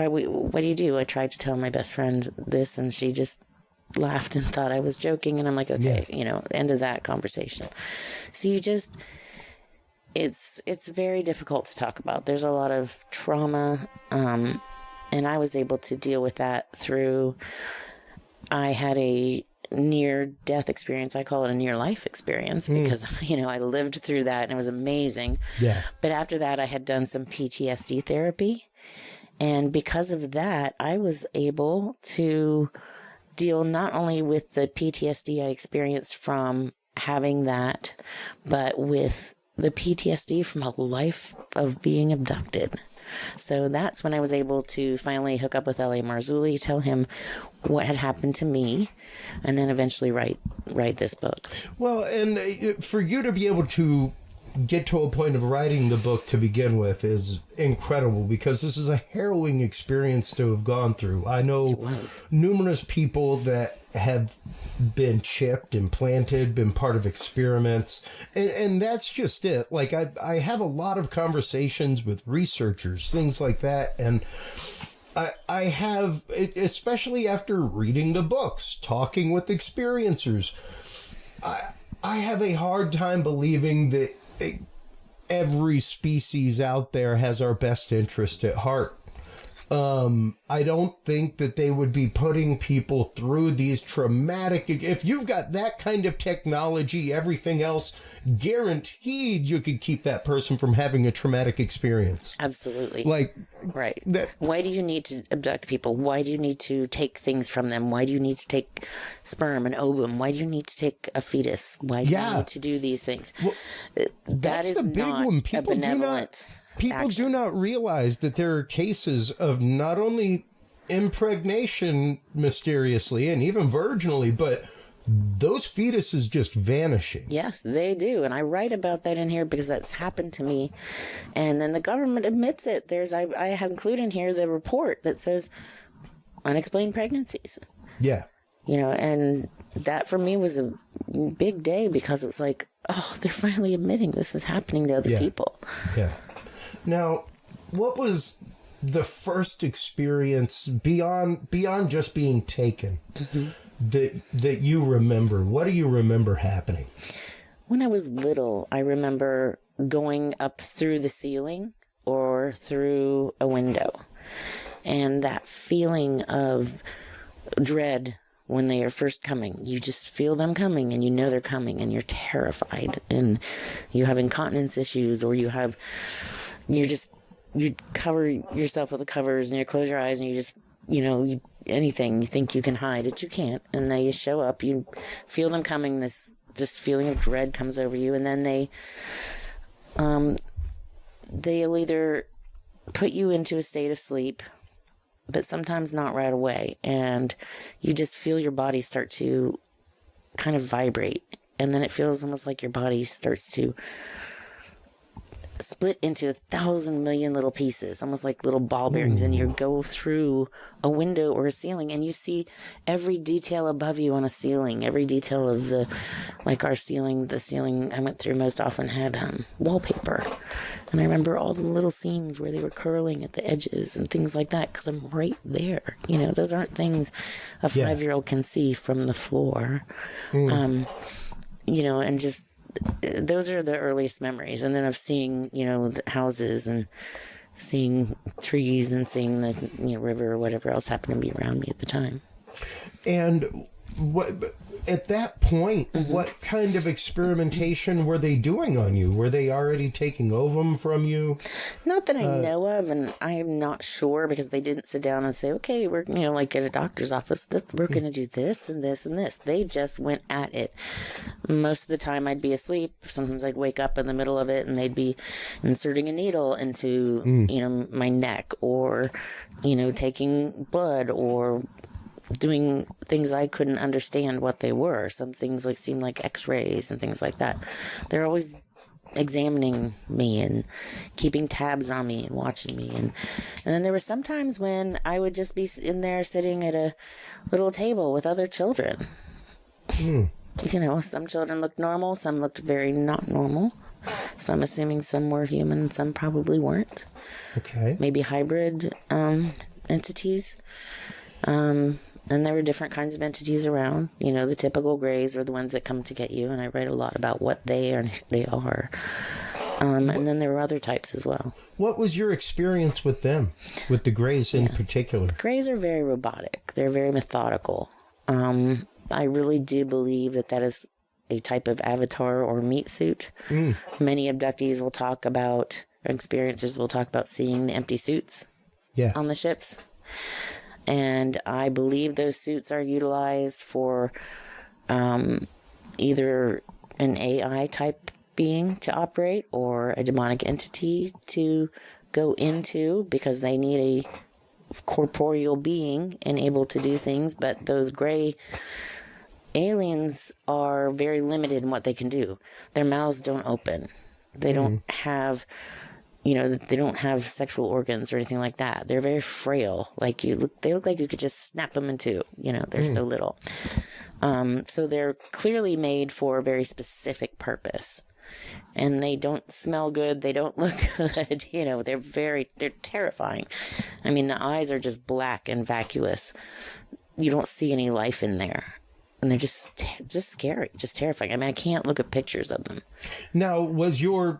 what do you do? I tried to tell my best friend this, and she just laughed and thought I was joking. And I'm like, okay, end of that conversation. So you just... It's very difficult to talk about. There's a lot of trauma, and I was able to deal with that through, I had a near-death experience. I call it a near-life experience because, I lived through that and it was amazing. Yeah. But after that, I had done some PTSD therapy, and because of that, I was able to deal not only with the PTSD I experienced from having that, but with the PTSD from a life of being abducted. So that's when I was able to finally hook up with L.A. Marzulli, tell him what had happened to me, and then eventually write this book. Well, and for you to be able to get to a point of writing the book to begin with is incredible, because this is a harrowing experience to have gone through. I know numerous people that have been chipped, implanted, been part of experiments, and that's just it. Like, I have a lot of conversations with researchers, things like that, and I have, especially after reading the books, talking with experiencers, I have a hard time believing that every species out there has our best interest at heart. I don't think that they would be putting people through these traumatic... If you've got that kind of technology, everything else, guaranteed you could keep that person from having a traumatic experience. Absolutely. Right. Why do you need to abduct people? Why do you need to take things from them? Why do you need to take sperm and ovum? Why do you need to take a fetus? Why do you need to do these things? Well, that is the big not one. a benevolent People action. do not realize that there are cases of not only impregnation mysteriously and even virginally, but those fetuses just vanishing. Yes, they do. And I write about that in here because that's happened to me. And then the government admits it. I have included in here the report that says unexplained pregnancies. Yeah. And that for me was a big day because it's like, oh, they're finally admitting this is happening to other people. Yeah. Now, what was the first experience beyond just being taken that you remember? What do you remember happening? When I was little, I remember going up through the ceiling or through a window, and that feeling of dread when they are first coming. You just feel them coming, and you know they're coming, and you're terrified, and you have incontinence issues, or you cover yourself with the covers, and you close your eyes, and you just, anything you think you can hide it, you can't. And they show up, you feel them coming, this just feeling of dread comes over you, and then they'll either put you into a state of sleep, but sometimes not right away, and you just feel your body start to kind of vibrate, and then it feels almost like your body starts to split into 1,000 million little pieces, almost like little ball bearings, and you go through a window or a ceiling and you see every detail above you on a ceiling, every detail of the ceiling I went through most often had wallpaper. And I remember all the little seams where they were curling at the edges and things like that, because I'm right there. You know, those aren't things a 5-year-old can see from the floor. You know, and just those are the earliest memories. And then of seeing, you know, the houses and seeing trees and seeing the river or whatever else happened to be around me at the time. And at that point, what kind of experimentation were they doing on you? Were they already taking ovum from you? Not that I know of, and I am not sure, because they didn't sit down and say, okay, we're, like at a doctor's office, we're going to do this and this and this. They just went at it. Most of the time I'd be asleep. Sometimes I'd wake up in the middle of it and they'd be inserting a needle into, my neck, or, taking blood, or doing things I couldn't understand what they were. Some things seemed like x-rays and things like that. They're always examining me and keeping tabs on me and watching me. And then there were some times when I would just be in there sitting at a little table with other children. Some children looked normal, some looked very not normal. So I'm assuming some were human, some probably weren't. Okay. Maybe hybrid entities. And there were different kinds of entities around. The typical grays are the ones that come to get you, and I write a lot about what they are. And then there were other types as well. What was your experience with them, with the grays in particular? Grays are very robotic. They're very methodical. I really do believe that is a type of avatar or meat suit. Many abductees will talk about, or experiencers will talk about seeing the empty suits on the ships. And I believe those suits are utilized for either an AI type being to operate or a demonic entity to go into, because they need a corporeal being and able to do things. But those gray aliens are very limited in what they can do. Their mouths don't open. They don't have... they don't have sexual organs or anything like that. They're very frail. They look like you could just snap them in two. They're so little. So they're clearly made for a very specific purpose. And they don't smell good. They don't look good. They're terrifying. I mean, the eyes are just black and vacuous. You don't see any life in there. And they're just scary, just terrifying. I mean, I can't look at pictures of them. Now, was your,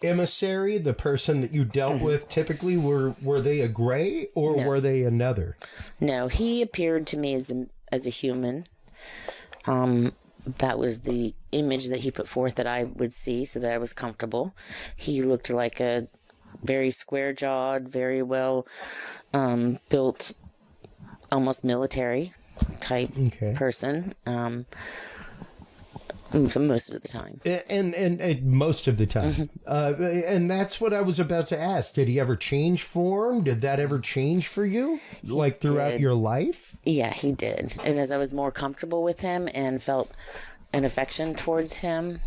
emissary, the person that you dealt with, typically were they a gray or were they another? No, he appeared to me as a human. That was the image that he put forth that I would see, so that I was comfortable. He looked like a very square-jawed, very well built, almost military type person. Most of the time. And most of the time. And that's what I was about to ask. Did he ever change form? Did that ever change for you? Throughout your life? Yeah, he did. And as I was more comfortable with him and felt an affection towards him,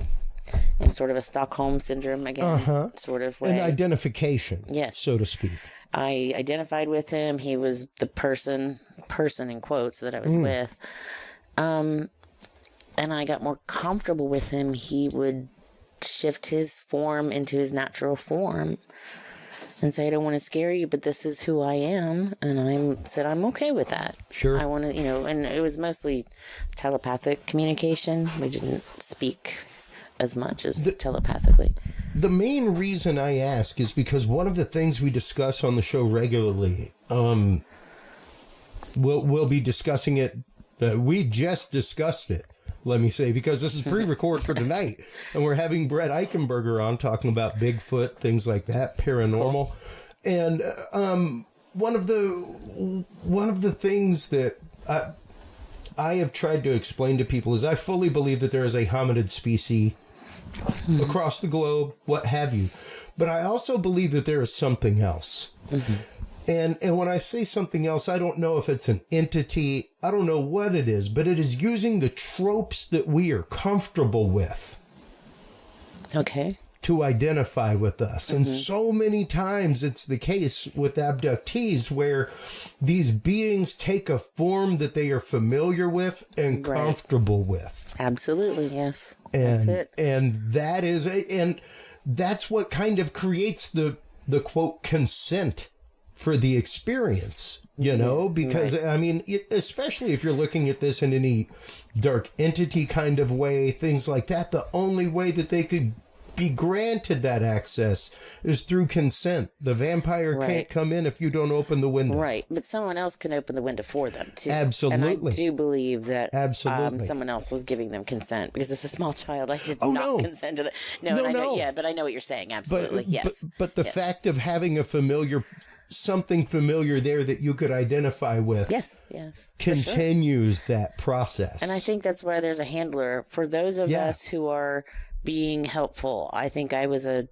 in sort of a Stockholm syndrome again, sort of way. An identification, so to speak. I identified with him. He was the person in quotes that I was with. And I got more comfortable with him. He would shift his form into his natural form and say, I don't want to scare you, but this is who I am. And I said, I'm okay with that. Sure. I want to, and it was mostly telepathic communication. We didn't speak as much as telepathically. The main reason I ask is because one of the things we discuss on the show regularly, we'll be discussing it. We just discussed it. Let me say, because this is pre-record for tonight, and we're having Brett Eichenberger on talking about Bigfoot, things like that, paranormal. Cool. And one of the things that I have tried to explain to people is I fully believe that there is a hominid species across the globe, what have you. But I also believe that there is something else. And when I say something else, I don't know if it's an entity. I don't know what it is, but it is using the tropes that we are comfortable with. Okay. to identify with us. And so many times it's the case with abductees where these beings take a form that they are familiar with and comfortable with. Absolutely, yes. And, that's it. And that is, and that's what kind of creates the quote consent for the experience, you know, because I mean, especially if you're looking at this in any dark entity kind of way, things like that, the only way that they could be granted that access is through consent. The vampire can't come in if you don't open the window. Right, but someone else can open the window for them, too. Absolutely. And I do believe that someone else was giving them consent, because as a small child, I did not consent to that. No. But I know what you're saying, absolutely, yes. But the fact of having a something familiar there that you could identify with continues that process. And I think that's why there's a handler. For those of us who are being helpful, I think I was a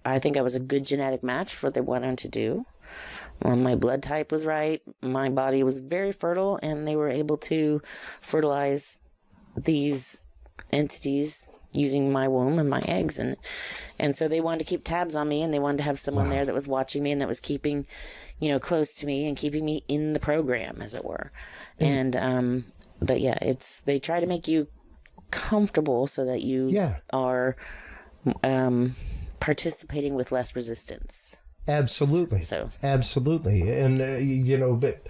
good genetic match for what they wanted to do. My blood type was right. My body was very fertile, and they were able to fertilize these entities using my womb and my eggs. And so they wanted to keep tabs on me, and they wanted to have someone there that was watching me and that was keeping, close to me and keeping me in the program, as it were. And, but yeah, they try to make you comfortable so that you are participating with less resistance. Absolutely. Absolutely. And, but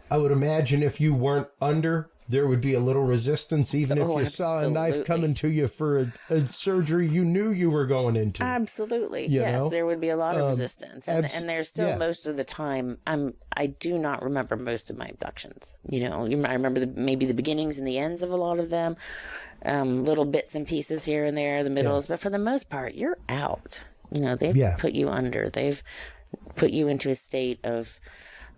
I would imagine if you weren't under, there would be a little resistance, even if you saw a knife coming to you for a surgery you knew you were going into. Absolutely. Yes, there would be a lot of resistance. And there's still most of the time, I do not remember most of my abductions. I remember maybe the beginnings and the ends of a lot of them, little bits and pieces here and there, the middles. But for the most part, you're out. They've put you under. They've put you into a state of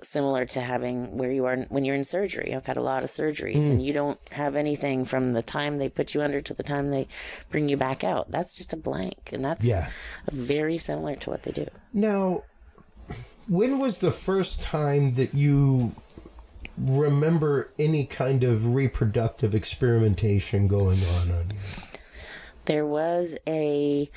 similar to having where you are when you're in surgery. I've had a lot of surgeries, and you don't have anything from the time they put you under to the time they bring you back out. That's just a blank, and that's very similar to what they do. Now, when was the first time that you remember any kind of reproductive experimentation going on you? There was a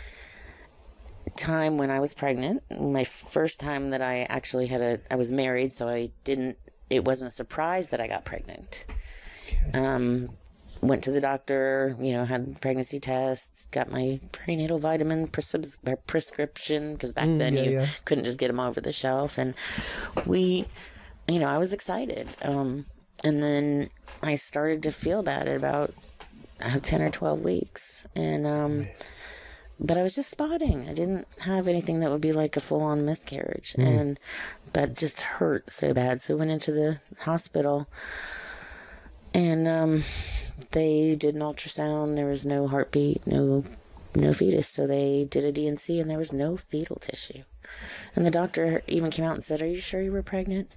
time when I was pregnant, my first time that I actually I was married, so it wasn't a surprise that I got pregnant. Went to the doctor, had pregnancy tests, got my prenatal vitamin prescription, because back then you couldn't just get them over the shelf. And I was excited. And then I started to feel bad at about 10 or 12 weeks. And, but I was just spotting. I didn't have anything that would be like a full-on miscarriage. But just hurt so bad. So I went into the hospital, and they did an ultrasound. There was no heartbeat, no fetus. So they did a D&C, and there was no fetal tissue. And the doctor even came out and said, "Are you sure you were pregnant?"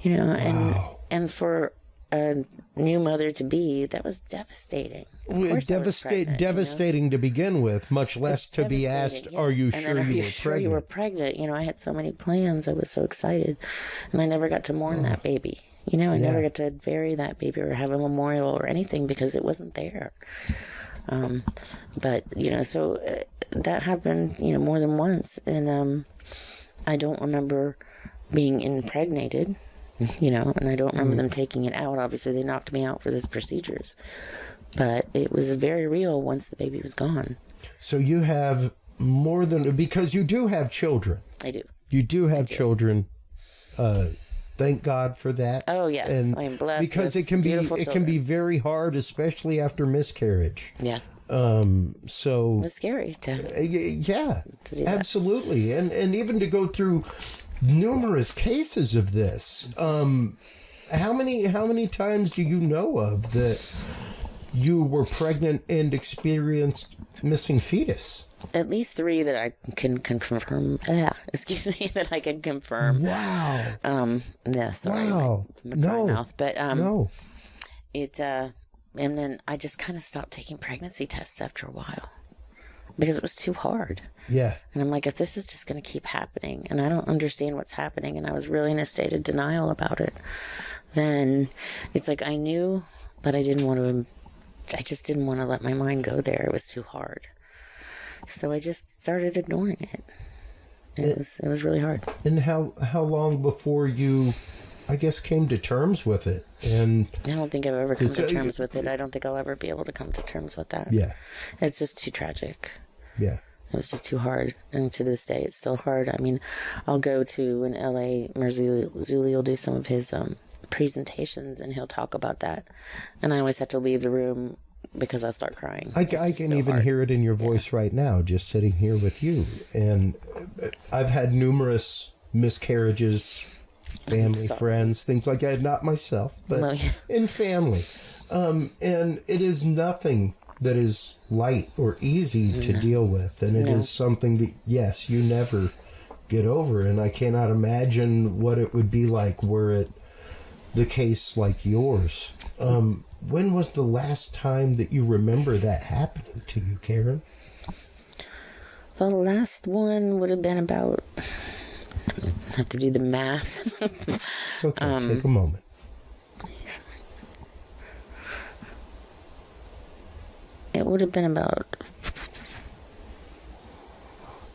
And for a new mother to be, that was devastating. Devastating to begin with, much less to be asked, "Are you sure you were pregnant?" I had so many plans. I was so excited, and I never got to mourn that baby. I never got to bury that baby or have a memorial or anything because it wasn't there. But so that happened, more than once, and I don't remember being impregnated. And I don't remember them taking it out. Obviously, they knocked me out for those procedures. But it was very real once the baby was gone. So you have more than... Because you do have children. I do. You do have children. Thank God for that. Oh, yes. And I am blessed. Because it can be very hard, especially after miscarriage. Yeah. So... It was scary to do absolutely. That. And even to go through numerous cases of this. How many times do you know of that you were pregnant and experienced missing fetus? At least 3 that I can confirm. That I can confirm. Wow. Sorry. Wow. My mouth. But no. It and then I just kind of stopped taking pregnancy tests after a while because it was too hard. Yeah. And I'm like, if this is just going to keep happening and I don't understand what's happening, and I was really in a state of denial about it, then it's like I knew, but I just didn't want to let my mind go there. It was too hard. So I just started ignoring it. It was really hard. And how long before you, I guess, came to terms with it? And I don't think I've ever come to terms with it. I don't think I'll ever be able to come to terms with that. Yeah. It's just too tragic. Yeah. It was just too hard. And to this day, it's still hard. I mean, I'll go to in LA, Marzulli will do some of his presentations, and he'll talk about that. And I always have to leave the room because I'll start crying. I can even hear it in your voice right now, just sitting here with you. And I've had numerous miscarriages, family, friends, things like that. Not myself, but in family. And it is nothing that is light or easy to deal with. And it is something that, yes, you never get over. And I cannot imagine what it would be like were it the case like yours. When was the last time that you remember that happening to you, Karin? The last one would have been about... I have to do the math. It's okay. Take a moment. It would have been about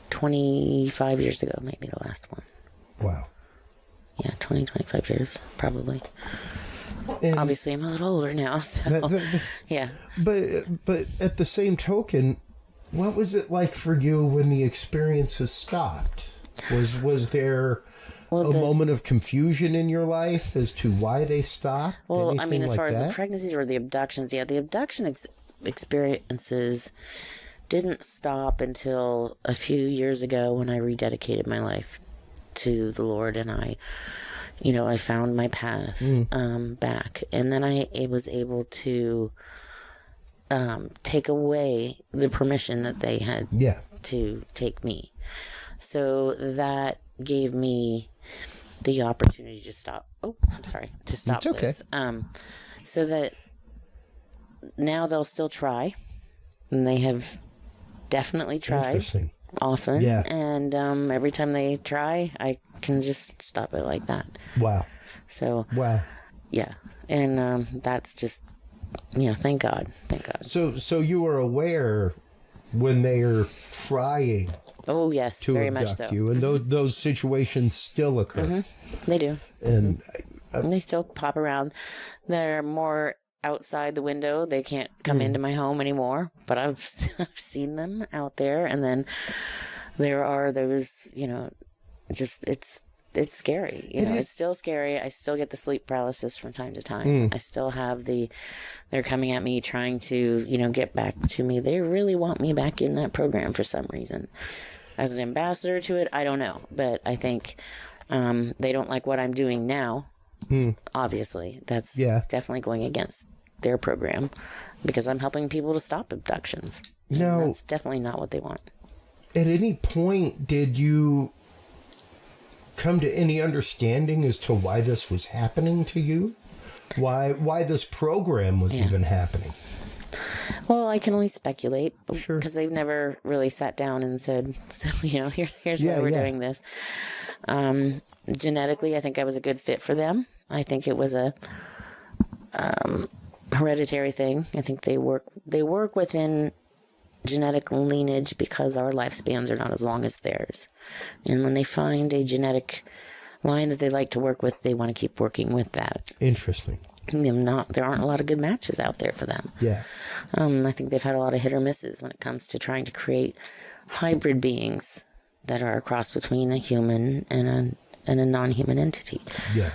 25 years ago, maybe the last one. Wow. Yeah, 25 years, probably. And obviously, I'm a little older now, so yeah. But at the same token, what was it like for you when the experiences stopped? Was there a moment of confusion in your life as to why they stopped? Well, Anything I mean, as like far as that? the pregnancies or the abductions, the abduction experiences didn't stop until a few years ago when I rededicated my life to the Lord, and I found my path back, and then I was able to take away the permission that they had to take me. So that gave me the opportunity to stop. Oh, I'm sorry, to stop this. So that now they'll still try, and they have definitely tried often. Yeah. And every time they try, I can just stop it like that. Wow. So. Wow. Yeah, and that's just, thank God. Thank God. So you are aware when they are trying. Oh yes, to very abduct much so. you, and those situations still occur. Mm-hmm. They do, and they still pop around. They're more outside the window. They can't come into my home anymore, but I've seen them out there. And then there are those, just it's scary. It's still scary. I still get the sleep paralysis from time to time. I still have they're coming at me trying to, get back to me. They really want me back in that program for some reason. As an ambassador to it, I don't know. But I think they don't like what I'm doing now. Obviously, that's definitely going against their program because I'm helping people to stop abductions. No, that's definitely not what they want. At any point, did you come to any understanding as to why this was happening to you? Why this program was even happening? Well, I can only speculate because they've never really sat down and said, so, here's why we're doing this. Genetically, I think I was a good fit for them. I think it was a hereditary thing. I think they work within genetic lineage because our lifespans are not as long as theirs. And when they find a genetic line that they like to work with, they want to keep working with that. Interesting. There aren't a lot of good matches out there for them. Yeah. I think they've had a lot of hit or misses when it comes to trying to create hybrid beings that are a cross between a human and a non-human entity. Yeah.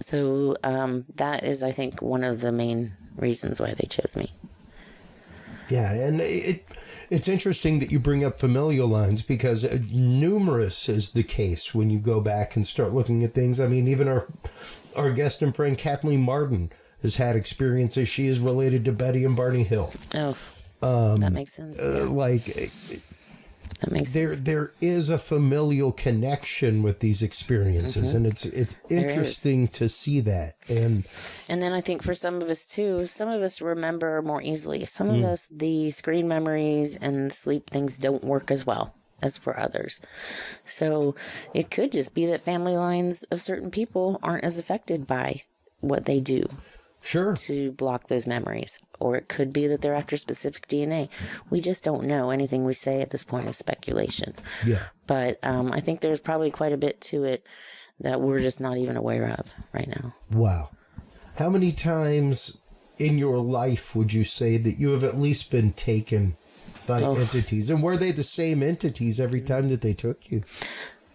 So that is, I think, one of the main reasons why they chose me. Yeah, and it's interesting that you bring up familial lines because numerous is the case when you go back and start looking at things. I mean, even our guest and friend Kathleen Martin has had experiences. She is related to Betty and Barney Hill. Oh, that makes sense. That makes sense. There is a familial connection with these experiences, and it's interesting to see that. And then I think for some of us too, some of us remember more easily. Some of us, the screen memories and sleep things don't work as well as for others. So it could just be that family lines of certain people aren't as affected by what they do. to block those memories. Or it could be that they're after specific DNA. We just don't know. Anything we say at this point is speculation. Yeah. But I think there's probably quite a bit to it that we're just not even aware of right now. Wow. How many times in your life would you say that you have at least been taken by entities? And were they the same entities every time that they took you?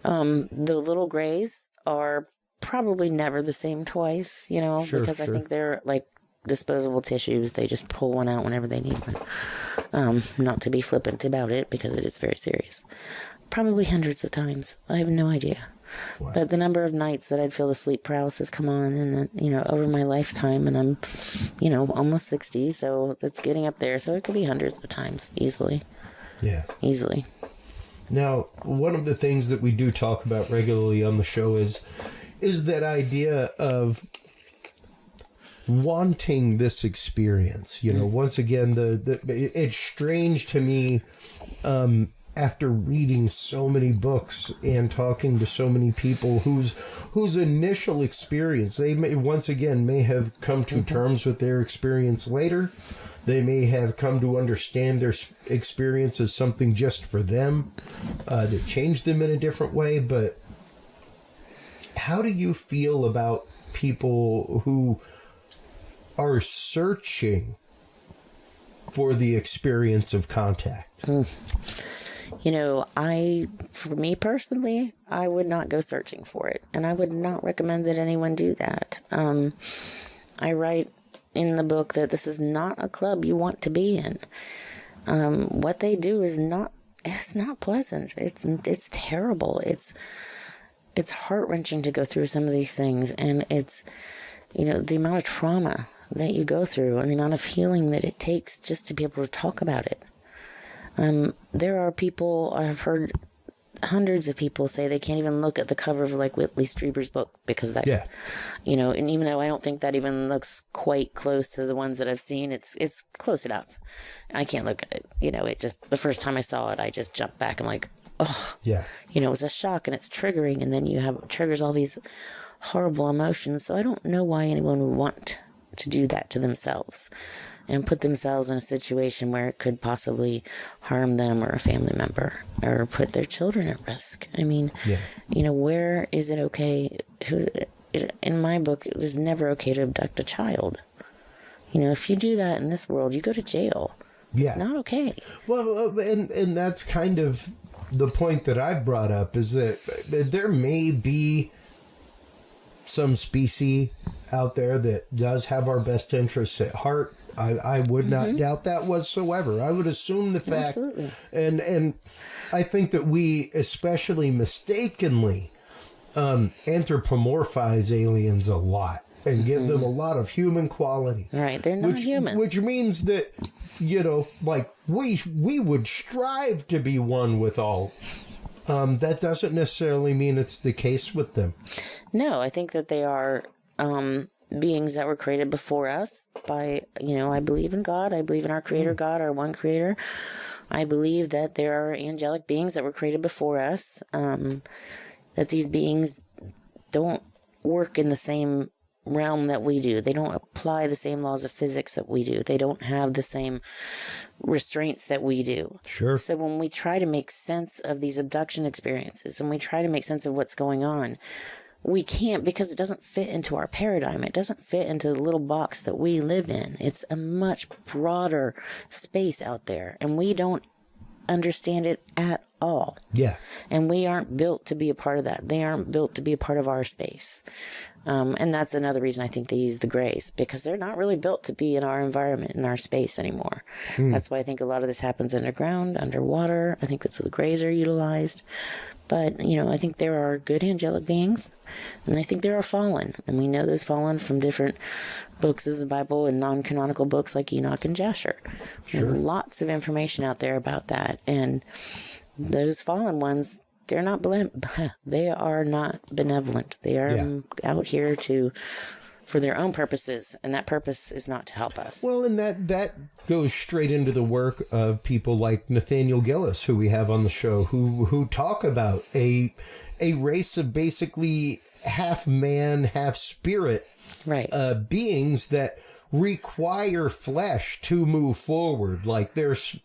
The little grays are probably never the same twice, because I think they're like disposable tissues. They just pull one out whenever they need one. Not to be flippant about it, because it is very serious. Probably hundreds of times. I have no idea. Wow. But the number of nights that I'd feel the sleep paralysis come on, and then, over my lifetime, and I'm, almost 60, so it's getting up there. So it could be hundreds of times, easily. Yeah. Easily. Now, one of the things that we do talk about regularly on the show is that idea of wanting this experience. Once again, it's strange to me, after reading so many books and talking to so many people whose initial experience, they may have come to terms with their experience later. They may have come to understand their experience as something just for them, that changed them in a different way. But how do you feel about people who are searching for the experience of contact? For me personally, I would not go searching for it, and I would not recommend that anyone do that. I write in the book that this is not a club you want to be in. What they do is it's not pleasant. It's terrible. It's heart-wrenching to go through some of these things, and it's, the amount of trauma that you go through and the amount of healing that it takes just to be able to talk about it. There are people, I've heard hundreds of people say they can't even look at the cover of like Whitley Strieber's book because that, and even though I don't think that even looks quite close to the ones that I've seen, it's close enough. I can't look at it. It just, the first time I saw it, I just jumped back and like, oh, yeah. It was a shock, and it's triggering, and then it triggers all these horrible emotions. So I don't know why anyone would want to do that to themselves and put themselves in a situation where it could possibly harm them or a family member or put their children at risk. I mean, where is it okay? In my book, it was never okay to abduct a child. If you do that in this world, you go to jail. Yeah. It's not okay. Well, and that's kind of the point that I've brought up, is that there may be some species out there that does have our best interests at heart. I would not doubt that whatsoever. I would assume the fact, and I think that we especially mistakenly anthropomorphize aliens a lot and give them a lot of human quality. Right, they're not human. Which means that, we would strive to be one with all. That doesn't necessarily mean it's the case with them. No, I think that they are beings that were created before us by, I believe in God. I believe in our creator God, our one creator. I believe that there are angelic beings that were created before us, that these beings don't work in the same realm that we do. They don't apply the same laws of physics that we do. They don't have the same restraints that we do. Sure. So when we try to make sense of these abduction experiences and we try to make sense of what's going on, we can't, because it doesn't fit into our paradigm. It doesn't fit into the little box that we live in. It's a much broader space out there, and we don't understand it at all. Yeah. And we aren't built to be a part of that. They aren't built to be a part of our space. And that's another reason I think they use the grays, because they're not really built to be in our environment, in our space anymore. That's why I think a lot of this happens underground, underwater. I think that's where the grays are utilized. But, I think there are good angelic beings, and I think there are fallen. And we know those fallen from different books of the Bible and non-canonical books like Enoch and Jasher. Sure. Lots of information out there about that. And those fallen ones, they are not benevolent. They are out here to for their own purposes, and that purpose is not to help us. Well, and that goes straight into the work of people like Nathaniel Gillis, who we have on the show, who talk about a race of basically half man, half spirit, right? Beings that require flesh to move forward. Like there's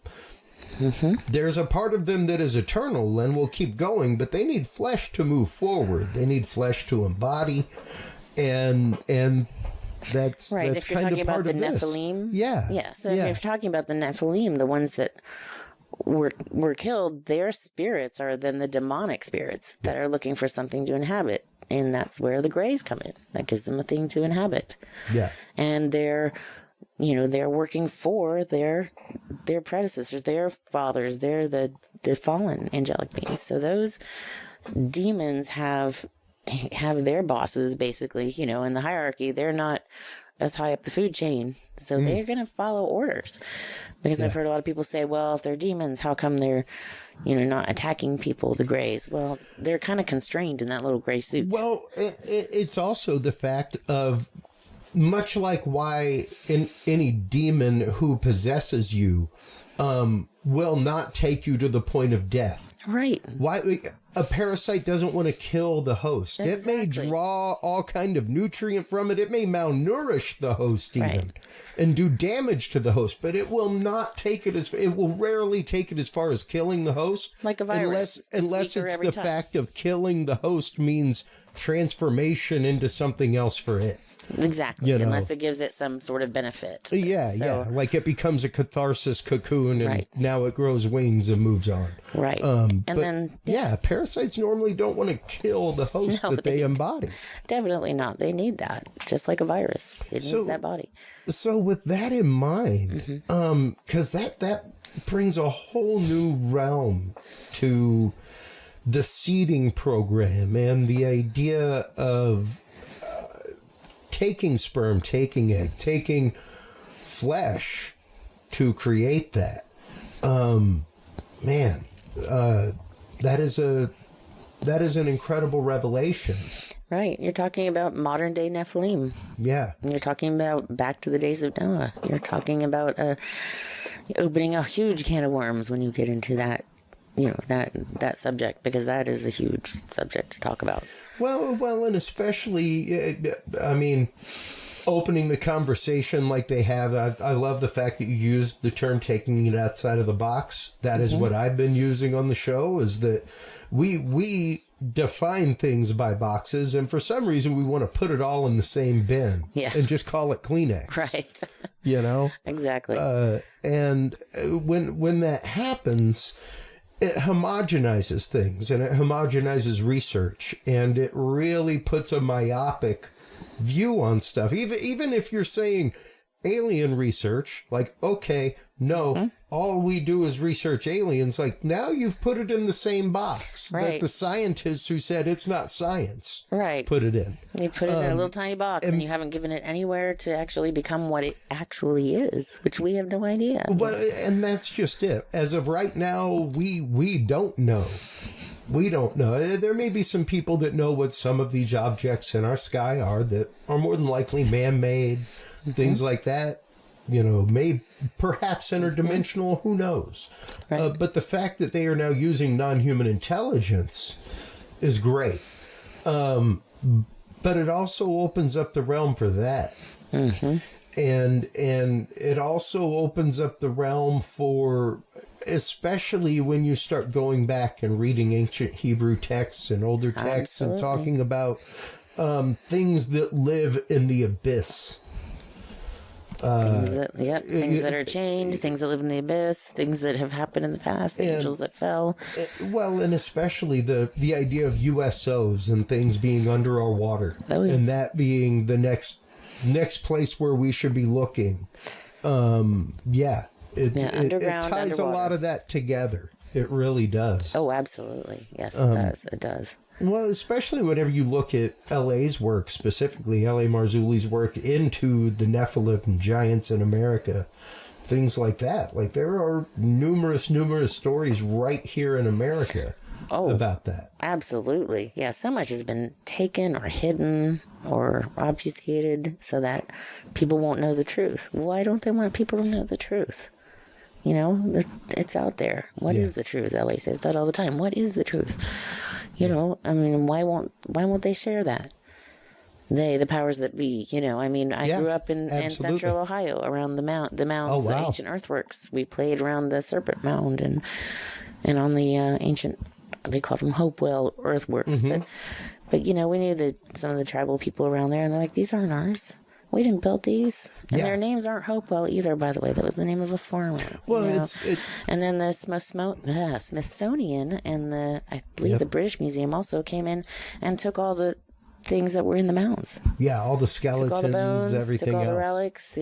a part of them that is eternal and will keep going, but they need flesh to move forward. They need flesh to embody, and that's right. That's if you're kind talking of about part the of this. Nephilim, yeah. So if you're talking about the Nephilim, the ones that were killed, their spirits are then the demonic spirits that are looking for something to inhabit, and that's where the Greys come in. That gives them a thing to inhabit. Yeah, and they're working for their predecessors, their fathers. They're the fallen angelic beings. So those demons have their bosses, basically, in the hierarchy. They're not as high up the food chain, so they're going to follow orders. Because I've heard a lot of people say, well, if they're demons, how come they're not attacking people, the Greys? Well, they're kind of constrained in that little gray suit. Well, it's also the fact of, much like why any demon who possesses you will not take you to the point of death. Right. Why a parasite doesn't want to kill the host. Exactly. It may draw all kind of nutrient from it. It may malnourish the host even and do damage to the host, but it will not take it it will rarely take it as far as killing the host. Like a virus. Unless it's the fact of killing the host means transformation into something else for it. Exactly, unless it gives it some sort of benefit. Yeah. Like it becomes a catharsis cocoon and now it grows wings and moves on. Right. Parasites normally don't want to kill the host that they embody. Definitely not. They need that, just like a virus. It needs that body. So with that in mind, because that brings a whole new realm to the seeding program and the idea of taking sperm, taking egg, taking flesh to create that. That is an incredible revelation. Right. You're talking about modern day Nephilim. Yeah. You're talking about back to the days of Noah. You're talking about opening a huge can of worms when you get into that. That subject, because that is a huge subject to talk about. Well, and especially, opening the conversation like they have. I love the fact that you used the term taking it outside of the box. That is what I've been using on the show, is that we define things by boxes, and for some reason we want to put it all in the same bin and just call it Kleenex. Right. Exactly. And when that happens, it homogenizes things, and it homogenizes research, and it really puts a myopic view on stuff. Even if you're saying alien research, like, okay, no, all we do is research aliens, like, now you've put it in the same box that the scientists who said it's not science put it in. They put it in a little tiny box, and you haven't given it anywhere to actually become what it actually is, which we have no idea. Well, and that's just it. As of right now, we don't know. We don't know. There may be some people that know what some of these objects in our sky are that are more than likely man-made, things like that. May perhaps interdimensional, who knows? But the fact that they are now using non-human intelligence is great. But it also opens up the realm for that. And it also opens up the realm for, especially when you start going back and reading ancient Hebrew texts and older texts and talking about things that live in the abyss. Things that are chained, things that live in the abyss, things that have happened in the past, angels that fell. Well, and especially the idea of USOs and things being under our water, and that being the next place where we should be looking. It ties a lot of that together. It really does. Oh, absolutely. Yes, it does. It does. Well, especially whenever you look at L.A.'s work, specifically L.A. Marzulli's work into the Nephilim giants in America, things like that. Like, there are numerous stories right here in America about that. Absolutely. Yeah, so much has been taken or hidden or obfuscated so that people won't know the truth. Why don't they want people to know the truth? You know, it's out there. What is the truth? LA says that all the time. What is the truth? You know, I mean, why won't they share that? The powers that be, you know. I mean, I grew up in central Ohio around the mounds, the ancient earthworks. We played around the Serpent Mound and on the ancient, they called them Hopewell earthworks. But you know, we knew some of the tribal people around there, and they're like, these aren't ours. We didn't build these. And their names aren't Hopewell either, by the way. That was the name of a farmer. Well, you know? And then the Smithsonian and I believe the British Museum also came in and took all the things that were in the mounds. Yeah, all the skeletons, took all the bones, everything took all else. the relics,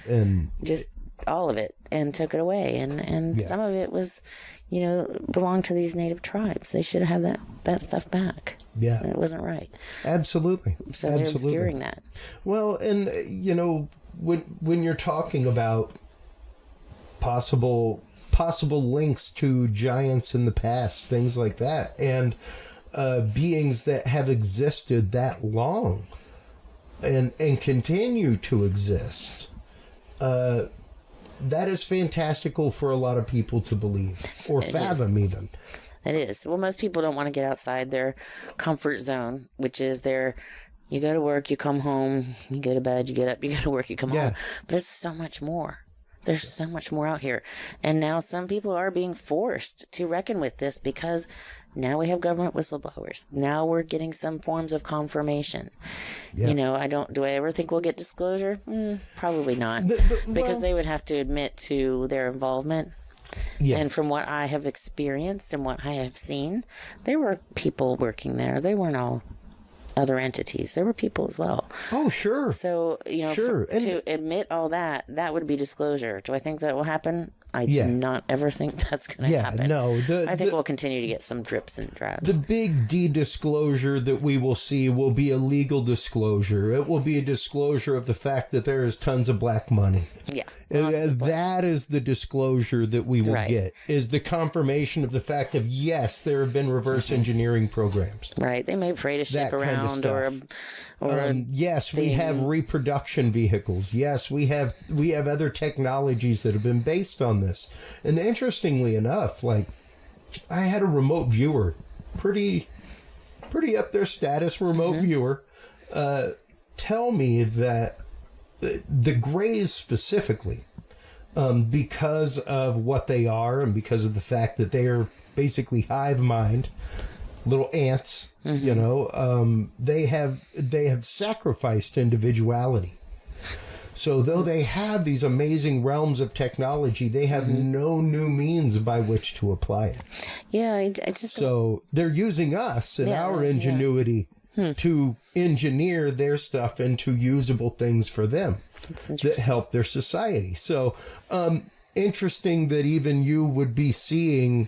and just all of it, and took it away. And some of it was, you know, belonged to these native tribes. They should have had that stuff back. Yeah, it wasn't right. Absolutely. So they're obscuring that. Well, and you know, when you're talking about possible links to giants in the past, things like that, and beings that have existed that long and continue to exist, that is fantastical for a lot of people to believe or fathom even. It is. Well, most people don't want to get outside their comfort zone, which is you go to work, you come home, you go to bed, you get up, you go to work, you come home. But there's so much more. There's so much more out here. And now some people are being forced to reckon with this because now we have government whistleblowers. Now we're getting some forms of confirmation. You know, do I ever think we'll get disclosure? Probably not. Because they would have to admit to their involvement. And from what I have experienced and what I have seen, there were people working there. They weren't all other entities. There were people as well. Oh, sure. So, you know, to admit all that would be disclosure. Do I think that will happen? I do not ever think that's going to happen. No. I think we'll continue to get some drips and drabs. The big de-disclosure that we will see will be a legal disclosure. It will be a disclosure of the fact that there is tons of black money. Yeah. That is the disclosure that we will get, is the confirmation of the fact of, yes, there have been reverse engineering programs. Right. They may parade a ship around or yes, we have reproduction vehicles. Yes, we have other technologies that have been based on this. And interestingly enough, like, I had a remote viewer, pretty up there status remote viewer, tell me that the Greys specifically, because of what they are and because of the fact that they are basically hive mind, little ants, you know, they have sacrificed individuality. So though they have these amazing realms of technology, they have no new means by which to apply it. Yeah, I just... So they're using us and our ingenuity to engineer their stuff into usable things for them that help their society. So interesting that even you would be seeing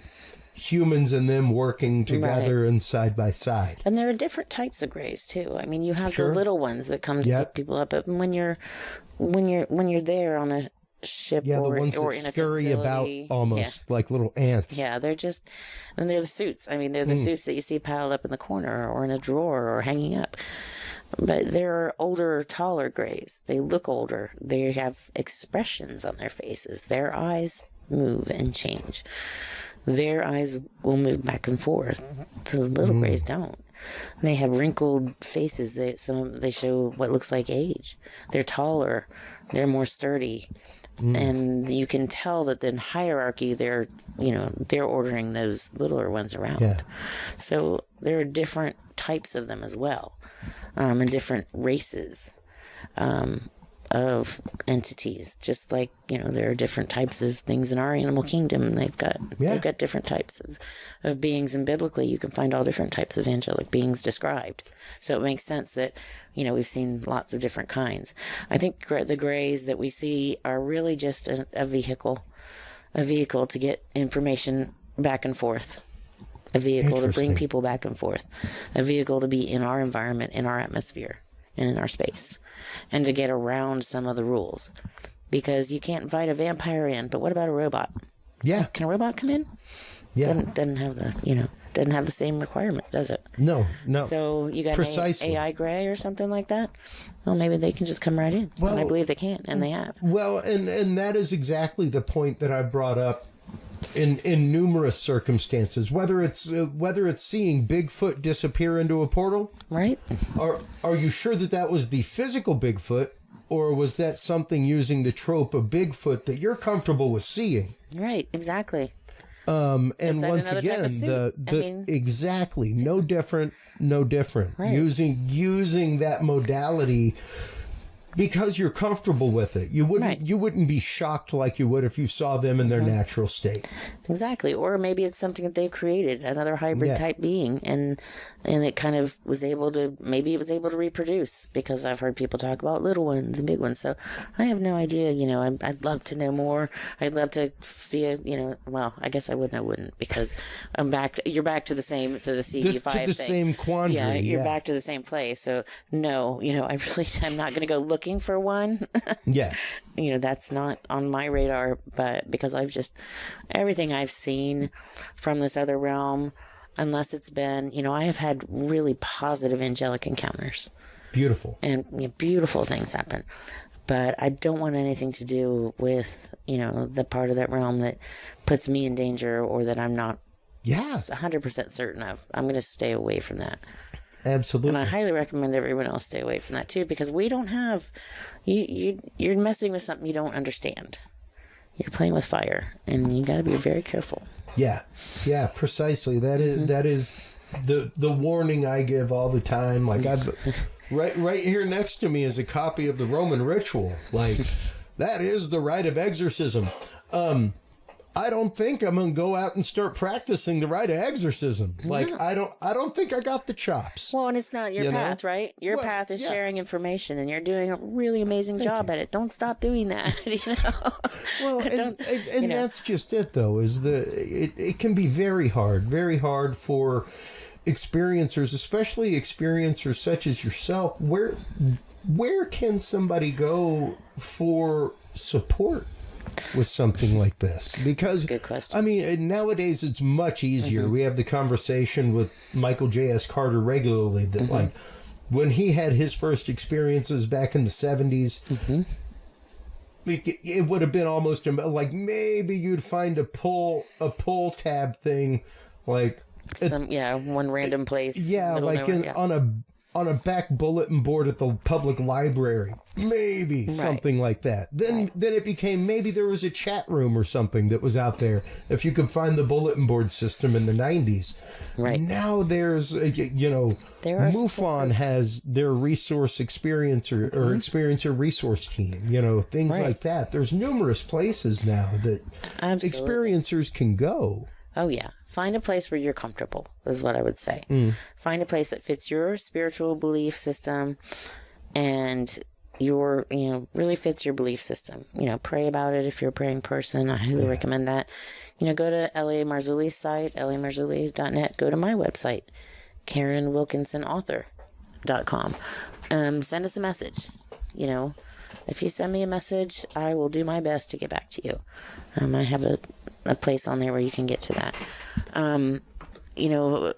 humans and them working together and side by side. And there are different types of Greys too. I mean, you have the little ones that come to pick people up, but when you're there on a ship the ones or that in a scurry facility, about almost like little ants. Yeah, they're the suits. I mean, they're the suits that you see piled up in the corner or in a drawer or hanging up. But there are older, taller Greys. They look older. They have expressions on their faces. Their eyes move and change. Their eyes will move back and forth. The little Greys don't. They have wrinkled faces. They show what looks like age. They're taller. They're more sturdy. And you can tell that in hierarchy, they're ordering those littler ones around. Yeah. So there are different types of them as well, and different races of entities. Just like, there are different types of things in our animal kingdom. They've got different types of beings, and biblically you can find all different types of angelic beings described. So it makes sense that, we've seen lots of different kinds. I think the Greys that we see are really just a vehicle to get information back and forth, a vehicle to bring people back and forth, a vehicle to be in our environment, in our atmosphere, and in our space, and to get around some of the rules. Because you can't invite a vampire in, but what about a robot? Yeah. Can a robot come in? Yeah. Doesn't have the, doesn't have the same requirements, does it? No. So you got Precisely. an AI gray or something like that? Well, maybe they can just come right in. Well, and I believe they can, and they have. Well, and that is exactly the point that I brought up in numerous circumstances. Whether it's seeing Bigfoot disappear into a portal, right? Are you sure that was the physical Bigfoot, or was that something using the trope of Bigfoot that you're comfortable with seeing? Right, exactly. And once another type again, of suit? exactly no different. Right. Using that modality because you're comfortable with it. You wouldn't be shocked like you would if you saw them in their natural state. Exactly. Or maybe it's something that they've created, another hybrid type being, and it kind of was able to reproduce, because I've heard people talk about little ones and big ones. So I have no idea, I'd love to know more. I'd love to see well, I guess I wouldn't, because you're back to the CE5 to the same quandary. Yeah, you're back to the same place. So no, I'm not going to go looking for one. Yeah. That's not on my radar, but because everything I've seen from this other realm, unless it's been, I have had really positive angelic encounters. Beautiful. And beautiful things happen. But I don't want anything to do with, the part of that realm that puts me in danger or that I'm not 100% certain of. I'm going to stay away from that. Absolutely. And I highly recommend everyone else stay away from that too, because we don't have, you're messing with something you don't understand. You're playing with fire, and you got to be very careful. Yeah, precisely. That is the warning I give all the time. Like right here next to me is a copy of the Roman Ritual. Like that is the rite of exorcism. I don't think I'm gonna go out and start practicing the rite of exorcism. Like I don't think I got the chops. Well, and it's not your path, right? Your path is sharing information, and you're doing a really amazing job at it. Don't stop doing that. Well, and that's just it, though. It can be very hard for experiencers, especially experiencers such as yourself. Where can somebody go for support with something like this? Because good question. I mean, nowadays it's much easier. We have the conversation with Michael J.S. Carter regularly that like when he had his first experiences back in the 70s, it would have been almost like maybe you'd find a pull tab thing, like one random place. Like on a back bulletin board at the public library, maybe something like that. Then it became able there was a chat room or something that was out there if you could find the bulletin board system in the 90s. Right now, there's MUFON has their resource experiencer or experiencer resource team. Things like that. There's numerous places now that experiencers can go. Oh, yeah. Find a place where you're comfortable, is what I would say. Find a place that fits your spiritual belief system and really fits your belief system. Pray about it if you're a praying person. I highly recommend that. Go to L.A. Marzulli's site, lamarzulli.net. Go to my website, KarinWilkinsonAuthor.com. Send us a message. If you send me a message, I will do my best to get back to you. I have a place on there where you can get to that. I know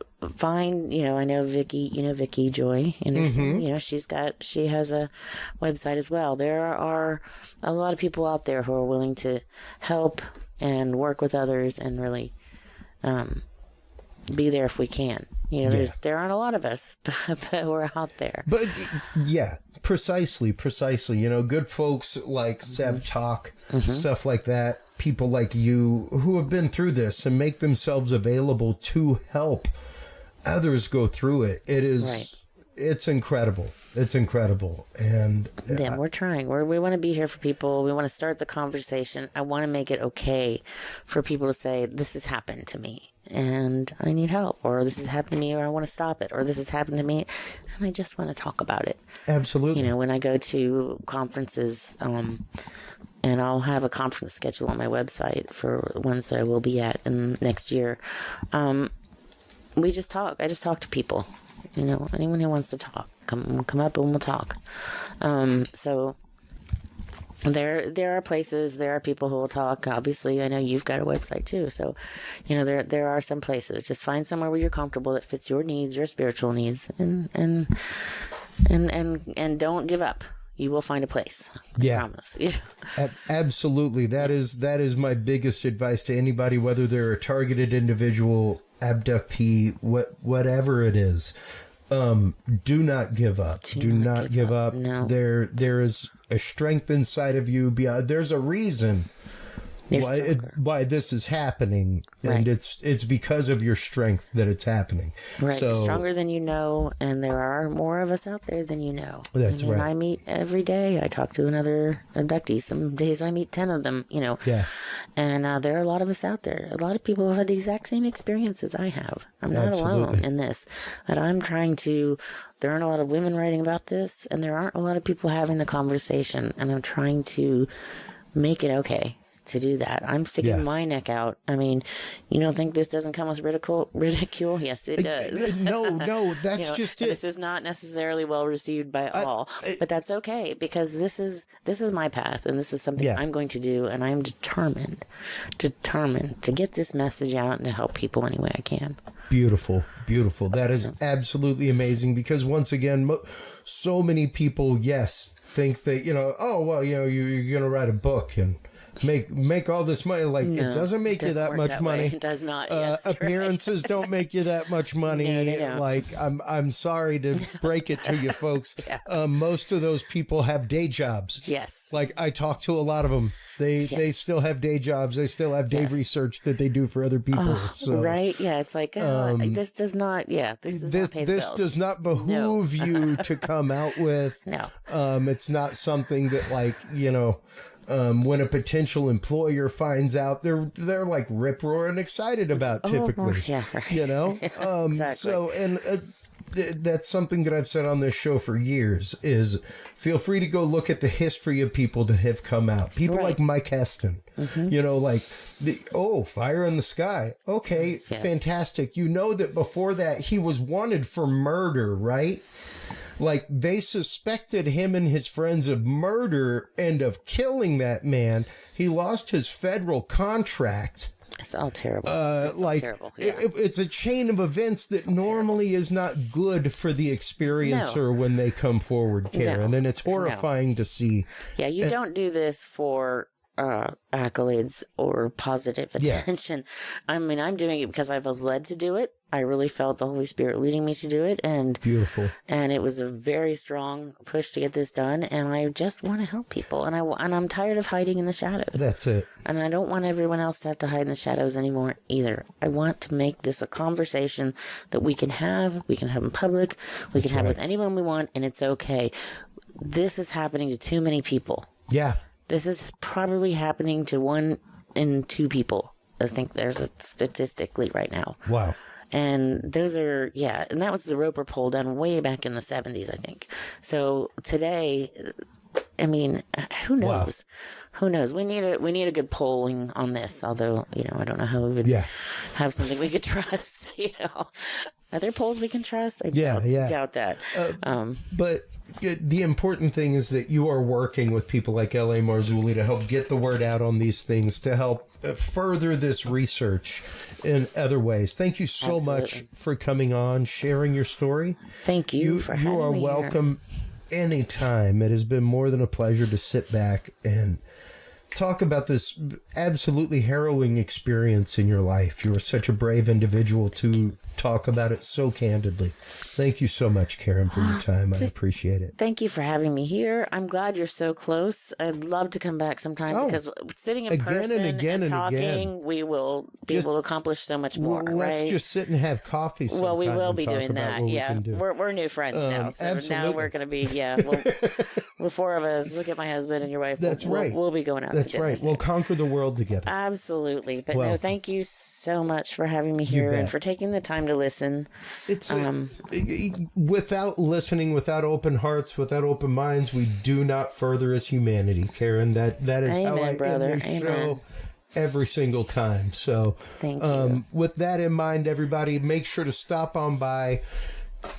Vicky Joy Anderson, she has a website as well. There are a lot of people out there who are willing to help and work with others and really be there if we can. There aren't a lot of us, but we're out there. But precisely. Good folks like Sev Talk, stuff like that. People like you who have been through this and make themselves available to help others go through it. It's incredible. It's incredible. And we're trying. We want to be here for people. We want to start the conversation. I want to make it okay for people to say, this has happened to me and I need help, or this has happened to me or I want to stop it, or this has happened to me and I just want to talk about it. Absolutely. When I go to conferences, and I'll have a conference schedule on my website for ones that I will be at in next year. We just talk. I just talk to people. Anyone who wants to talk, come up and we'll talk. So There are places, there are people who will talk. Obviously, I know you've got a website too, so there are some places. Just find somewhere where you're comfortable that fits your needs, your spiritual needs, and don't give up. You will find a place. I promise. Absolutely. That is my biggest advice to anybody, whether they're a targeted individual, abductee, whatever it is. Do not give up. Do not give up. No. There is a strength inside of you. There's a reason why this is happening, and it's because of your strength that it's happening. Right, so, you're stronger than you know, and there are more of us out there than you know. That's right. I meet every day. I talk to another abductee. Some days I meet 10 of them. Yeah. And there are a lot of us out there. A lot of people have had the exact same experiences I have. I'm not alone in this. And I'm trying to. There aren't a lot of women writing about this, and there aren't a lot of people having the conversation. And I'm trying to make it okay to do that. I'm sticking my neck out. I mean, you don't think this doesn't come with ridicule? Yes, it does. No, that's just it. This is not necessarily well received by all, but that's okay, because this is my path, and this is something I'm going to do, and I'm determined to get this message out and to help people any way I can. Beautiful. That is absolutely amazing, because once again, so many people, think that, you're going to write a book and make all this money. Like, it doesn't make you that much money. It does not. Appearances don't make you that much money. No, they don't. Like, I'm sorry to break it to you folks. Most of those people have day jobs. Yes. Like, I talk to a lot of them. They still have day jobs. They still have day research that they do for other people. Right? Yeah. It's like, this does not. Yeah. This does not pay the bills. This does not behoove you to come out with. No. It's not something that, like, when a potential employer finds out, they're like rip roaring excited about typically. Exactly. So, and that's something that I've said on this show for years is feel free to go look at the history of people that have come out. People like Mike Heston, like Fire in the Sky. Okay, fantastic. You know that before that he was wanted for murder, right? Like, they suspected him and his friends of murder and of killing that man. He lost his federal contract. It's all terrible. Terrible. Yeah. It's a chain of events that normally is not good for the experiencer when they come forward, Karen. And it's horrifying to see. Yeah, you don't do this for accolades or positive attention. I mean, I'm doing it because I was led to do it. I really felt the Holy Spirit leading me to do it, and beautiful. And it was a very strong push to get this done. And I just want to help people, and I'm tired of hiding in the shadows. That's it. And I don't want everyone else to have to hide in the shadows anymore either. I want to make this a conversation that we can have. We can have in public. We can have with anyone we want, and it's okay. This is happening to too many people. Yeah. This is probably happening to 1 in 2 people. I think there's a statistically right now. Wow. And those are, and that was the Roper poll done way back in the 70s, I think. So today, I mean, who knows? Wow. Who knows? We need a good polling on this, although, I don't know how we would have something we could trust, Are there polls we can trust? I doubt that. But the important thing is that you are working with people like L.A. Marzulli to help get the word out on these things, to help further this research in other ways. Thank you so much for coming on, sharing your story. Thank you for having me. You are welcome anytime. It has been more than a pleasure to sit back and talk about this absolutely harrowing experience in your life. You are such a brave individual to talk about it so candidly. Thank you so much, Karen, for your time. I appreciate it. Thank you for having me here. I'm glad you're so close. I'd love to come back sometime because sitting in person and talking, we will be able to accomplish so much more. Let's just sit and have coffee sometime. Well, we will be doing that. Yeah. We're new friends now. So now we're going to be, the 4 of us. Look at my husband and your wife. That's right. We'll be going out. That's right. We'll conquer the world together. Absolutely. But no, thank you so much for having me here and for taking the time to listen. It's without listening, without open hearts, without open minds, we do not further as humanity, Karen. That is Amen, how I brother. end the show every single time. So thank you. With that in mind, everybody, make sure to stop on by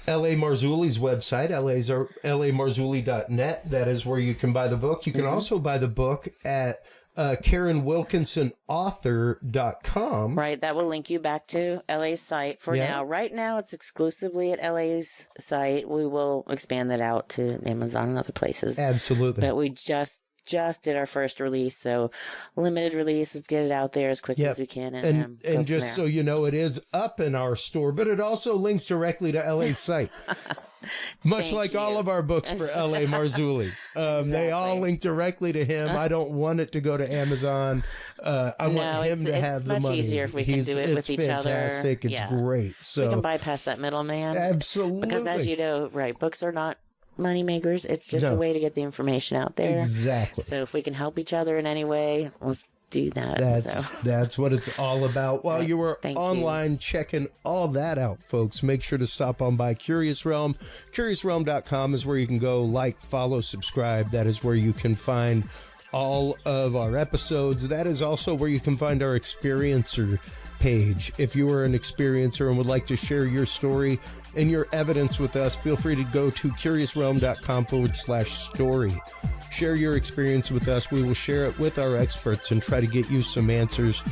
L.A. Marzulli's website, lamarzulli.net. That is where you can buy the book. You can also buy the book at KarinWilkinsonAuthor.com. Right, that will link you back to LA's site for now. Right now, it's exclusively at LA's site. We will expand that out to Amazon and other places. Absolutely. But we just did our first release, so limited release. Let's get it out there as quickly as we can. And just so you know, it is up in our store, but it also links directly to LA's site. Much like all of our books for L.A. Marzulli. Exactly. They all link directly to him. I don't want it to go to Amazon. I want him to have the money. It's much easier if we can do it with each other. It's fantastic. It's great. So we can bypass that middleman. Absolutely. Because as you know, right, books are not money makers. It's just a way to get the information out there. Exactly. So if we can help each other in any way, let's do that. That's what it's all about. While you were online checking all that out, folks, make sure to stop on by Curious Realm. CuriousRealm.com is where you can go like, follow, subscribe. That is where you can find all of our episodes. That is also where you can find our experiencer page. If you are an experiencer and would like to share your story and your evidence with us, feel free to go to CuriousRealm.com/story. Share your experience with us. We will share it with our experts and try to get you some answers.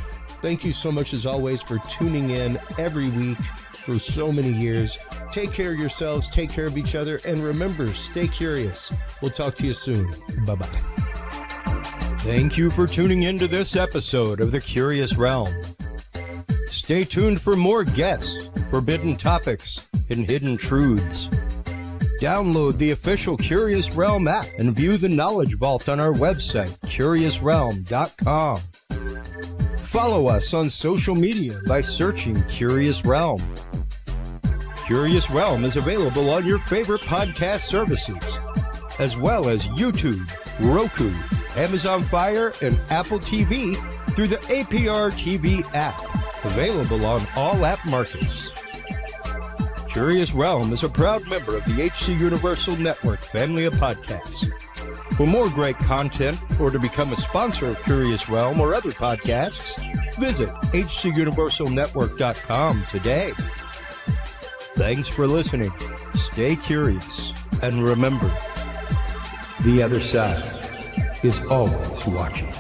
Thank you so much, as always, for tuning in every week for so many years. Take care of yourselves, take care of each other, and remember, stay curious. We'll talk to you soon. Bye-bye. Thank you for tuning in to this episode of The Curious Realm. Stay tuned for more guests, forbidden topics, and hidden truths. Download the official Curious Realm app and view the Knowledge Vault on our website, CuriousRealm.com. Follow us on social media by searching Curious Realm. Curious Realm is available on your favorite podcast services, as well as YouTube, Roku, Amazon Fire, and Apple TV through the APR TV app, available on all app markets. Curious Realm is a proud member of the HC Universal Network family of podcasts. For more great content or to become a sponsor of Curious Realm or other podcasts, visit hcuniversalnetwork.com today. Thanks for listening. Stay curious. And remember, the other side is always watching.